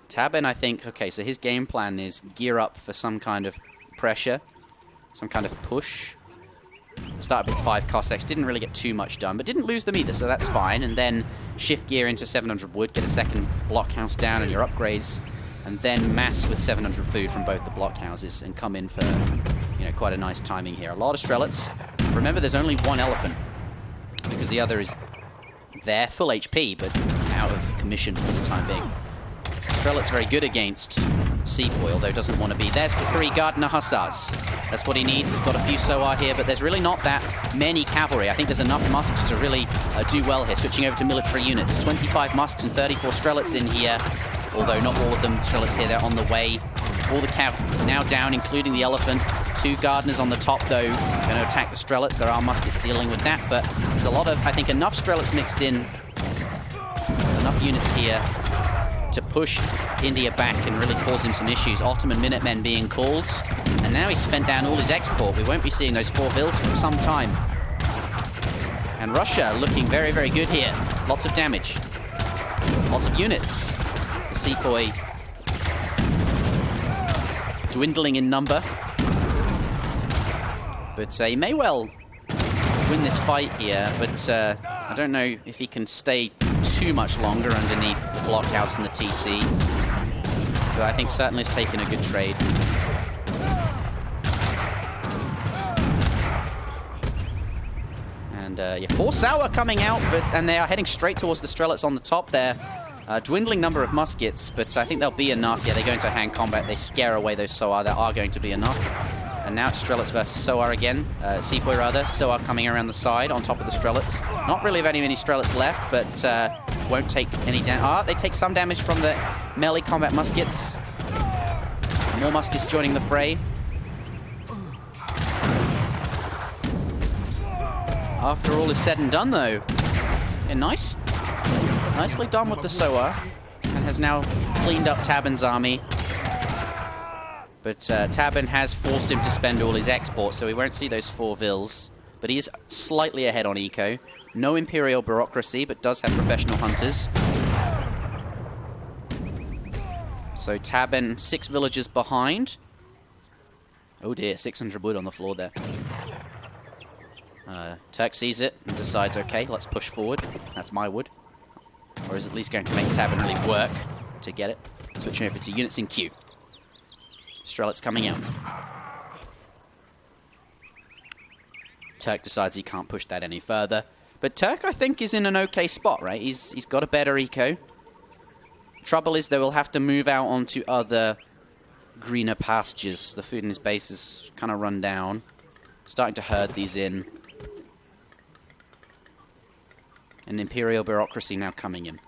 Tabben, I think, okay, so his game plan is gear up for some kind of pressure, some kind of push. Started with 5 Cossacks, didn't really get too much done, but didn't lose them either, so that's fine. And then shift gear into 700 wood, get a second blockhouse down and your upgrades, and then mass with 700 food from both the blockhouses and come in for, you know, quite a nice timing here. A lot of Strelets. Remember, there's only one elephant, because the other is there, full HP, but out of commission for the time being. Strelets very good against Sepoy, although doesn't want to be. There's the 3 Gardner Hussars. That's what he needs. He's got a few Soar here, but there's really not that many cavalry. I think there's enough Musks to really do well here. Switching over to military units. 25 Musks and 34 Strelets in here, although not all of them Strelets here. They're on the way. All the cav now down, including the elephant. 2 Gardeners on the top, though, going to attack the Strelets. There are Muskets dealing with that, but there's a lot of, I think, enough Strelets mixed in. Enough units here to push India back and really cause him some issues. Ottoman Minutemen being called, and now he's spent down all his export. We won't be seeing those 4 vills for some time. And Russia looking very, very good here. Lots of damage. Lots of units. The Sepoy dwindling in number. But he may well win this fight here, but I don't know if he can stay too much longer underneath the blockhouse and the TC. But I think certainly it's taken a good trade. And yeah, 4 Sour coming out, and they are heading straight towards the Strelets on the top there. Dwindling number of muskets, but I think there'll be enough. Yeah, they go into hand combat. They scare away those Soar. There are going to be enough. And now it's Strelets versus Soar again. Sepoy, rather. Soar coming around the side on top of the Strelets. Not really very many Strelets left, but won't take any damage. They take some damage from the melee combat muskets. More muskets joining the fray. After all is said and done, though, nicely done with the Soa, and has now cleaned up tabben's army. But tabben has forced him to spend all his exports, so he won't see those 4 vills. But he is slightly ahead on eco. No Imperial bureaucracy, but does have professional hunters. So tabben 6 villagers behind. Oh dear, 600 wood on the floor there. Turk sees it and decides, okay, let's push forward. That's my wood. Or is at least going to make tabben really work to get it. Switching over to units in queue. Strelitz coming out. Turk decides he can't push that any further. But Turk, I think, is in an okay spot, right? He's got a better eco. Trouble is, they will have to move out onto other greener pastures. The food in his base is kind of run down. Starting to herd these in. An Imperial bureaucracy now coming in.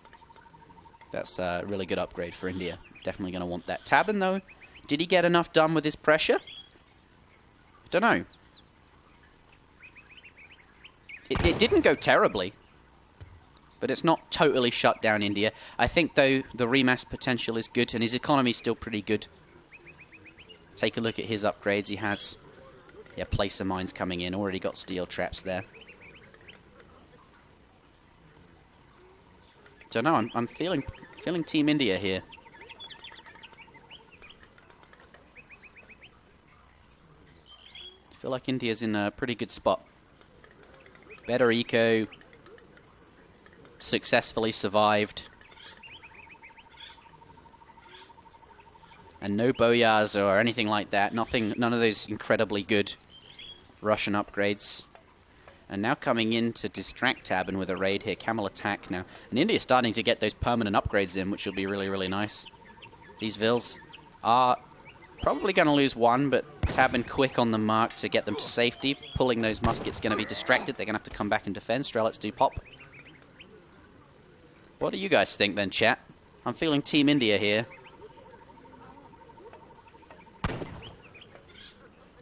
That's a really good upgrade for India. Definitely going to want that. Tabben, though, did he get enough done with his pressure? Don't know. It didn't go terribly. But it's not totally shut down India. I think, though, the remass potential is good, and his economy is still pretty good. Take a look at his upgrades. He has, yeah, placer mines coming in. Already got steel traps there. Don't know. I'm feeling Team India here. I feel like India's in a pretty good spot. Better eco. Successfully survived. And no boyars or anything like that. None of those incredibly good Russian upgrades. And now coming in to distract tabben with a raid here. Camel attack now. And India's starting to get those permanent upgrades in, which will be really, really nice. These vills are probably going to lose 1, but tabben quick on the mark to get them to safety. Pulling those muskets going to be distracted. They're going to have to come back and defend. Strelitz do pop. What do you guys think then, chat? I'm feeling Team India here.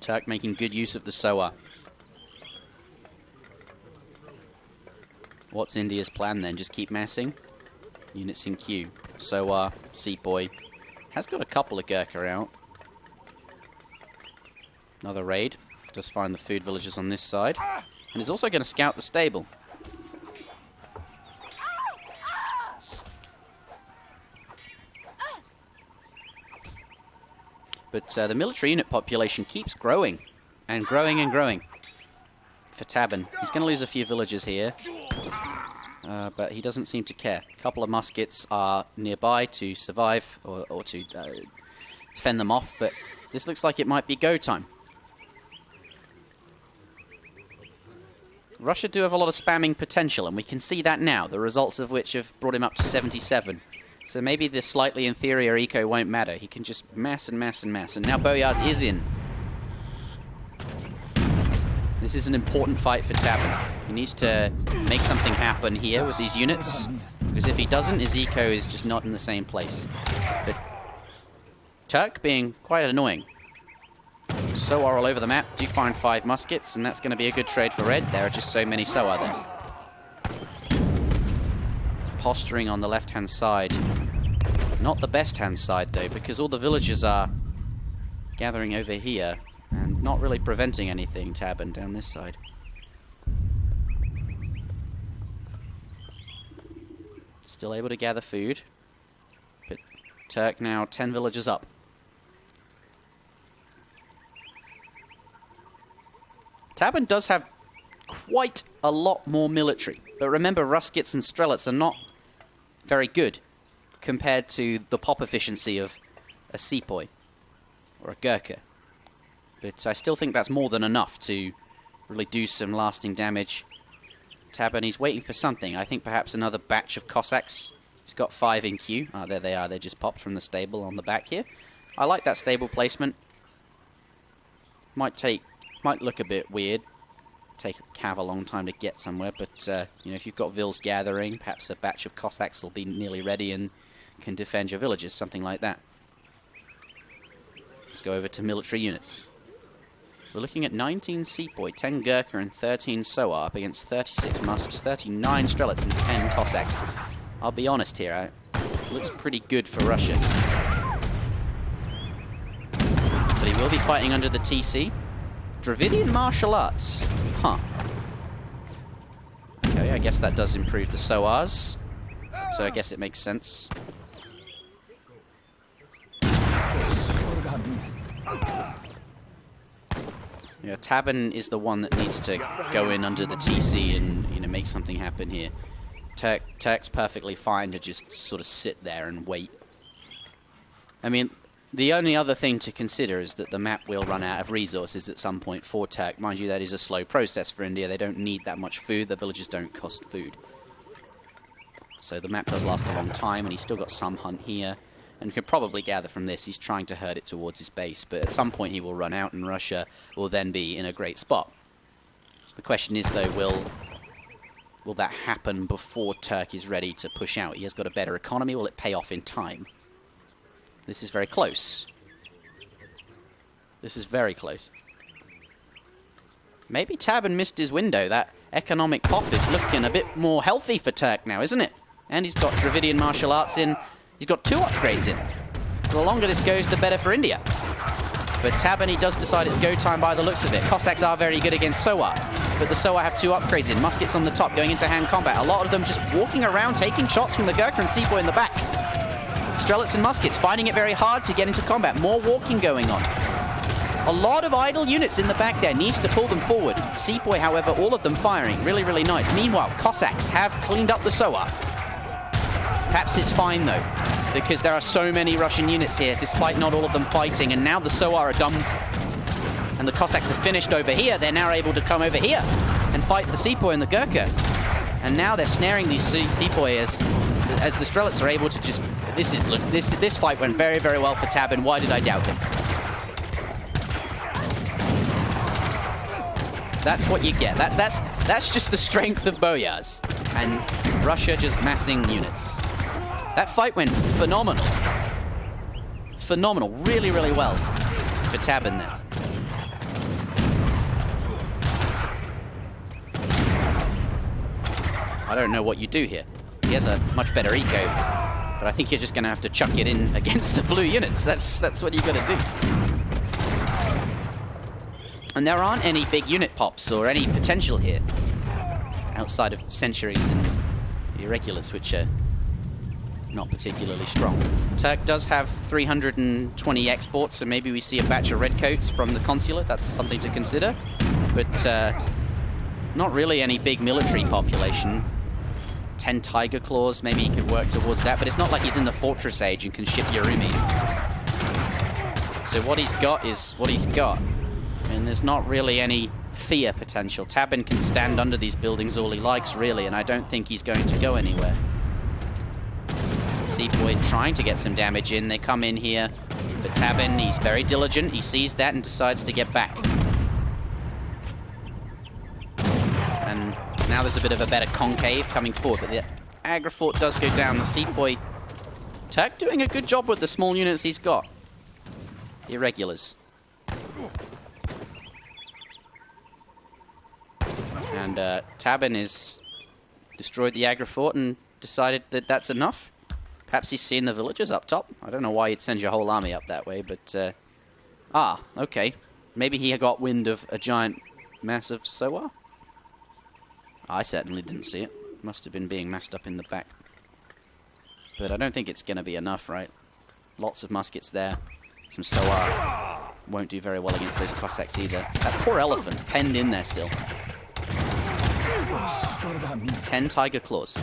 Turk making good use of the Soa. What's India's plan then? Just keep massing? Units in queue. Soa, Sepoy. Has got a couple of Gurkha out. Another raid. Just find the food villages on this side. And is also going to scout the stable. But the military unit population keeps growing. And growing and growing. For tabben. He's going to lose a few villagers here. But he doesn't seem to care. A couple of muskets are nearby to survive. Or to fend them off. But this looks like it might be go time. Russia do have a lot of spamming potential, and we can see that now, the results of which have brought him up to 77. So maybe the slightly inferior eco won't matter. He can just mass and mass and mass. And now Boyars is in. This is an important fight for tabben. He needs to make something happen here with these units, because if he doesn't, his eco is just not in the same place. But Turk being quite annoying. Soa all over the map. Do find 5 muskets, and that's going to be a good trade for red. There are just so many Soa there. Posturing on the left-hand side. Not the best-hand side, though, because all the villagers are gathering over here and not really preventing anything, tabben, down this side. Still able to gather food. But Turk now 10 villagers up. Tabben does have quite a lot more military. But remember, Ruskits and Strelitz are not very good compared to the pop efficiency of a Sepoy or a Gurkha. But I still think that's more than enough to really do some lasting damage. Tabben, he's waiting for something. I think perhaps another batch of Cossacks. He's got 5 in queue. Ah, there they are. They just popped from the stable on the back here. I like that stable placement. Might look a bit weird. Take Cav a long time to get somewhere, but you know, if you've got Vils gathering, perhaps a batch of Cossacks will be nearly ready and can defend your villages, something like that. Let's go over to military units. We're looking at 19 Sepoy, 10 Gurkha, and 13 Soar up against 36 Musks, 39 Strelets, and 10 Cossacks. I'll be honest here, it looks pretty good for Russia. But he will be fighting under the TC. Dravidian martial arts. Huh. Okay, I guess that does improve the Soars. So I guess it makes sense. Yeah, Tabben is the one that needs to go in under the TC and, you know, make something happen here. Turk's perfectly fine to just sort of sit there and wait. I mean, the only other thing to consider is that the map will run out of resources at some point for Turk. Mind you, that is a slow process for India. They don't need that much food. The villages don't cost food. So the map does last a long time, and he's still got some hunt here. And you can probably gather from this he's trying to herd it towards his base. But at some point he will run out, and Russia will then be in a great spot. The question is, though, will that happen before Turk is ready to push out? He has got a better economy. Will it pay off in time? This is very close. This is very close. Maybe Tabben missed his window. That economic pop is looking a bit more healthy for Turk now, isn't it? And he's got Dravidian martial arts in. He's got 2 upgrades in. The longer this goes, the better for India. But Tabben, he does decide it's go time by the looks of it. Cossacks are very good against Soar, but the Soar have 2 upgrades in. Muskets on the top, going into hand combat. A lot of them just walking around, taking shots from the Gurkha and Sepoy in the back. Strelets and muskets finding it very hard to get into combat. More walking going on. A lot of idle units in the back there. Needs to pull them forward. Sepoy, however, all of them firing. Really, really nice. Meanwhile, Cossacks have cleaned up the Soar. Perhaps it's fine, though, because there are so many Russian units here, despite not all of them fighting. And now the Soar are done. And the Cossacks are finished over here. They're now able to come over here and fight the Sepoy and the Gurkha. And now they're snaring these Sepoy as the Strelets are able to just... This fight went very, very well for Tabben. Why did I doubt him? That's what you get. That's just the strength of Boyars. And Russia just massing units. That fight went phenomenal. Phenomenal. Really, really well for Tabben there. I don't know what you do here. He has a much better eco, but I think you're just going to have to chuck it in against the blue units. That's what you got to do. And there aren't any big unit pops or any potential here outside of centuries and irregulars, which are not particularly strong. Turk does have 320 exports, so maybe we see a batch of redcoats from the consulate. That's something to consider. But not really any big military population. 10 tiger claws, maybe he could work towards that, but it's not like he's in the fortress age and can ship Yarumi. So what he's got is what he's got. And there's not really any fear potential. Tabben can stand under these buildings all he likes, really, and I don't think he's going to go anywhere. Sepoy trying to get some damage in. They come in here, but Tabben, he's very diligent. He sees that and decides to get back. And now there's a bit of a better concave coming forward, but the Agra fort does go down. The Sepoy... Turk doing a good job with the small units he's got. Irregulars. And Tabben is destroyed the Agra fort and decided that that's enough. Perhaps he's seen the villagers up top. I don't know why he'd send your whole army up that way, but... okay. Maybe he got wind of a giant, massive Soar? I certainly didn't see it. Must have been being massed up in the back. But I don't think it's going to be enough, right? Lots of muskets there. Some Soar. Won't do very well against those Cossacks either. That poor elephant penned in there still. 10 tiger claws.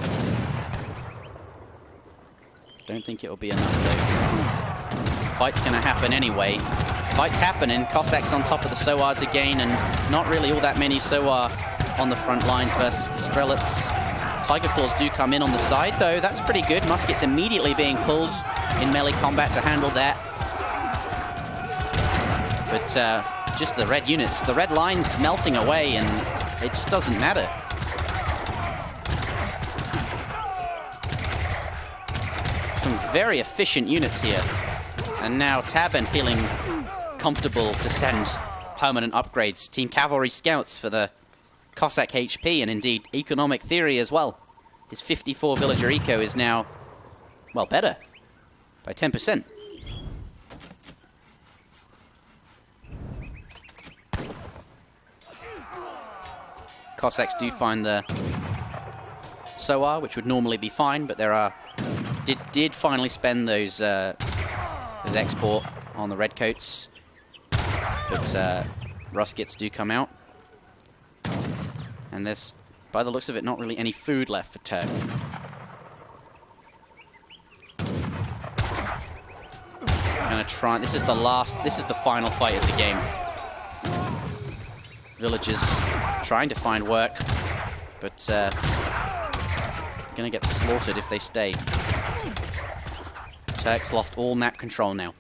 Don't think it'll be enough though. Fight's gonna happen anyway. Fight's happening. Cossacks on top of the Soars again, and not really all that many Soar on the front lines versus the Strelets. Tiger claws do come in on the side though. That's pretty good. Muskets immediately being pulled in melee combat to handle that. But just the red units, the red lines melting away, and it just doesn't matter. Some very efficient units here. And now Tabben feeling comfortable to send permanent upgrades. Team Cavalry Scouts for the Cossack HP, and indeed Economic Theory as well. His 54 villager eco is now, well, better by 10%. Cossacks do find the Soar, which would normally be fine, but there are did finally spend those export on the redcoats, but Ruskets do come out, and there's, by the looks of it, not really any food left for Turk. I'm gonna try. This is the final fight of the game. Villagers trying to find work, but gonna get slaughtered if they stay. Turks lost all map control now.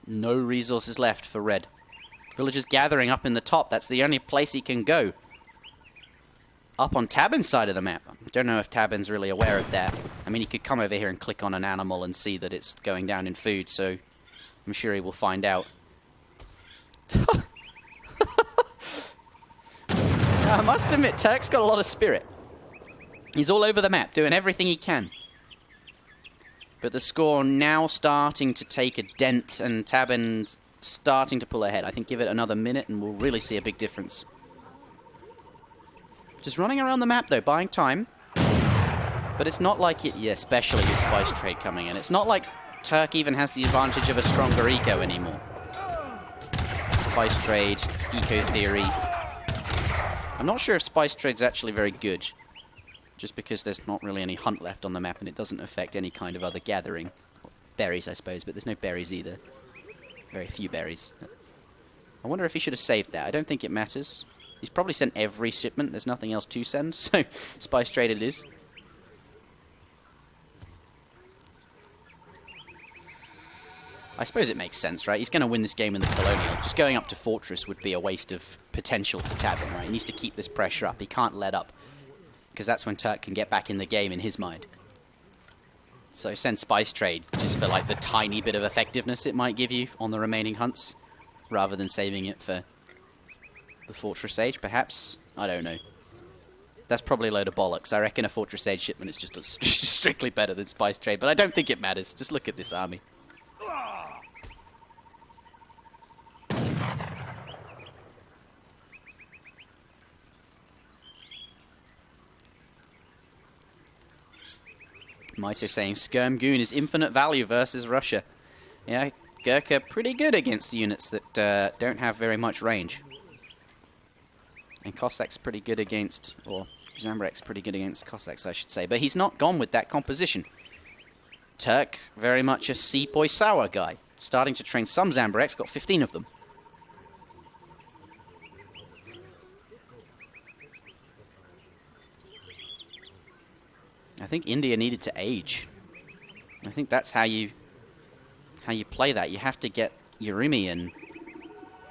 No resources left for red. Villagers gathering up in the top. That's the only place he can go. Up on Tabben's side of the map. Don't know if Tabben's really aware of that. I mean, he could come over here and click on an animal and see that it's going down in food, so I'm sure he will find out. I must admit, Turk's got a lot of spirit. He's all over the map, doing everything he can. But the score now starting to take a dent, and Tabben starting to pull ahead. I think give it another minute and we'll really see a big difference. Just running around the map, though, buying time. But it's not like it... Yeah, especially with Spice Trade coming in. It's not like Turk even has the advantage of a stronger eco anymore. Spice Trade, Eco Theory. I'm not sure if Spice Trade's actually very good. Just because there's not really any hunt left on the map and it doesn't affect any kind of other gathering. Berries, I suppose, but there's no berries either. Very few berries. I wonder if he should have saved that. I don't think it matters. He's probably sent every shipment. There's nothing else to send, so Spice Trade it is. I suppose it makes sense, right? He's going to win this game in the Colonial. Just going up to Fortress would be a waste of potential for Tabben, right? He needs to keep this pressure up. He can't let up, because that's when Turk can get back in the game in his mind. So send Spice Trade just for like the tiny bit of effectiveness it might give you on the remaining hunts, rather than saving it for the Fortress Age, perhaps? I don't know. That's probably a load of bollocks. I reckon a Fortress Age shipment is just strictly better than Spice Trade, but I don't think it matters. Just look at this army. Mitoe saying Skirm Goon is infinite value versus Russia. Yeah, Gurkha pretty good against units that don't have very much range. And Cossacks pretty good against, or Zambrek's pretty good against Cossacks, I should say. But he's not gone with that composition. Turk, very much a Sepoy Sour guy. Starting to train some Zambreks, got 15 of them. I think India needed to age. I think that's how you play that. You have to get Urimi, and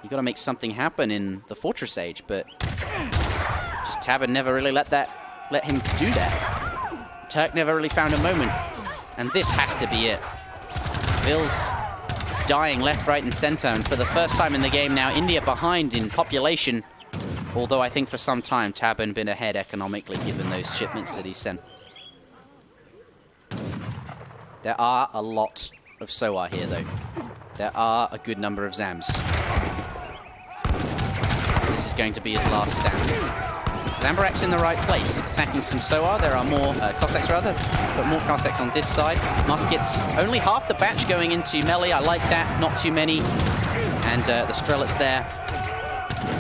you got to make something happen in the Fortress Age. But just Tabben never really let him do that. Turk never really found a moment, and this has to be it. Bill's dying left, right, and center, and for the first time in the game now, India behind in population. Although I think for some time Tabben been ahead economically, given those shipments that he sent. There are a lot of Soar here, though. There are a good number of Zams. This is going to be his last stand. Zambrek's in the right place, attacking some Soar. There are more Cossacks, rather, but more Cossacks on this side. Muskets, only half the batch going into melee. I like that, not too many. And the Strelets there,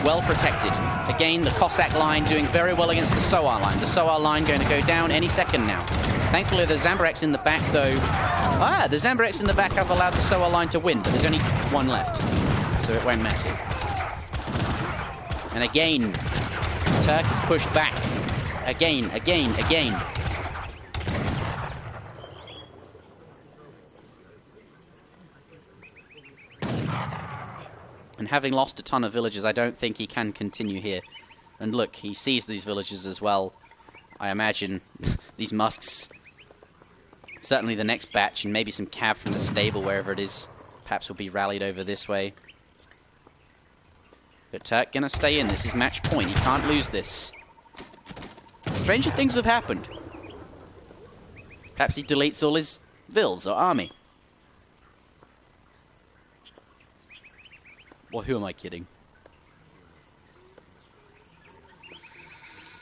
well protected. Again, the Cossack line doing very well against the Soar line. The Soar line going to go down any second now. Thankfully, the Zambreks in the back, though... the Zambreks in the back have allowed the Soar line to win, but there's only one left, so it won't matter. And again, Turk is pushed back. Again. And having lost a ton of villages, I don't think he can continue here. And look, he sees these villages as well. I imagine these Musks Certainly the next batch, and maybe some cav from the stable, wherever it is, perhaps will be rallied over this way. But Turk gonna stay in. This is match point. He can't lose this. Stranger things have happened. Perhaps he deletes all his vills or army. Well, who am I kidding?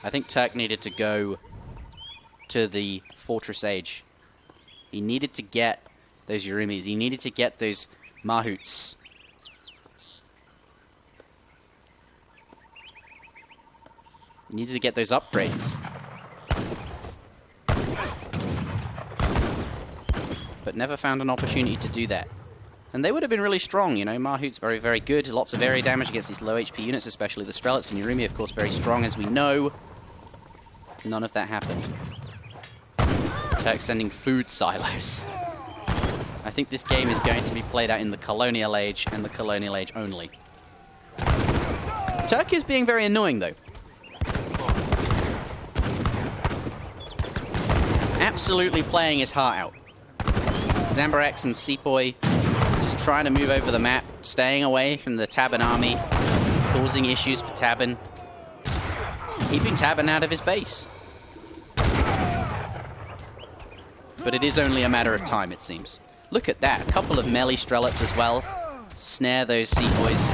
I think Turk needed to go to the Fortress Age. He needed to get those Yurumis. He needed to get those Mahouts. He needed to get those upgrades. But never found an opportunity to do that. And they would have been really strong, you know. Mahout's very, very good. Lots of area damage against these low HP units, especially the Strelets. And Yurumi, of course, very strong, as we know. None of that happened. Turk sending food silos. I think this game is going to be played out in the Colonial Age and the Colonial Age only. Turk is being very annoying, though. Absolutely playing his heart out. Zambarex and Sepoy just trying to move over the map, staying away from the Tabben army, causing issues for Tabben, keeping Tabben out of his base. But it is only a matter of time, it seems. Look at that, a couple of melee Strelets as well. Snare those Sepoys,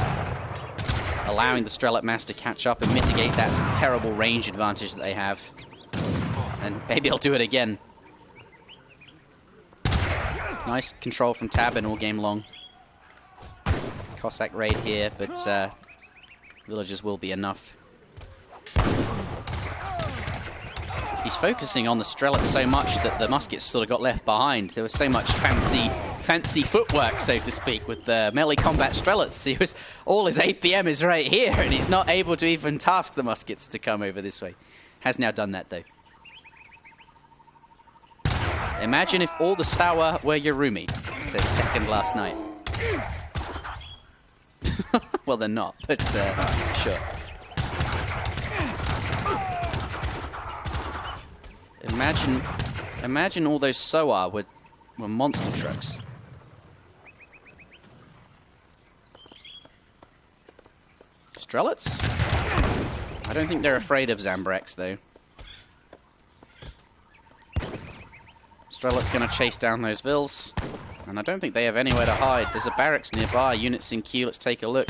allowing the Strelet mass to catch up and mitigate that terrible range advantage that they have. And maybe I'll do it again. Nice control from Tabben all game long. Cossack raid here, but villagers will be enough. He's focusing on the Strelets so much that the muskets sort of got left behind. There was so much fancy footwork, so to speak, with the melee combat Strelets. All his APM is right here, and he's not able to even task the muskets to come over this way. Has now done that, though. Imagine if all the Sawa were Yurumi, says second last night. Well, they're not, but sure. Imagine all those Soa were monster trucks. Strelets? I don't think they're afraid of Zambrex, though. Strelet's going to chase down those vills, and I don't think they have anywhere to hide. There's a barracks nearby, units in queue, let's take a look.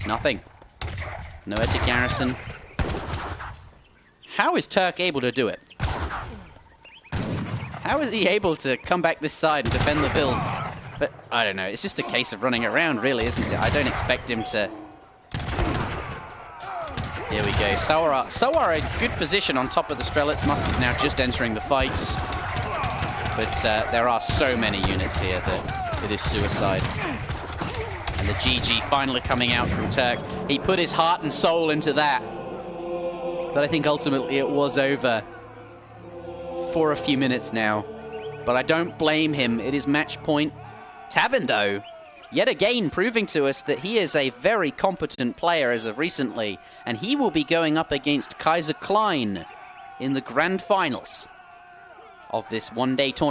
Nothing. Nowhere to garrison. How is Turk able to do it? How is he able to come back this side and defend the vills? But, I don't know, it's just a case of running around, really, isn't it? I don't expect him to... Here we go. Sawa in good position on top of the Strelets. Musket's now just entering the fights. But there are so many units here that it is suicide. And the GG finally coming out from Turk. He put his heart and soul into that. But I think ultimately it was over for a few minutes now. But I don't blame him. It is match point. Tabben, though, yet again proving to us that he is a very competent player as of recently. And he will be going up against Kaiser Klein in the grand finals of this one-day tournament.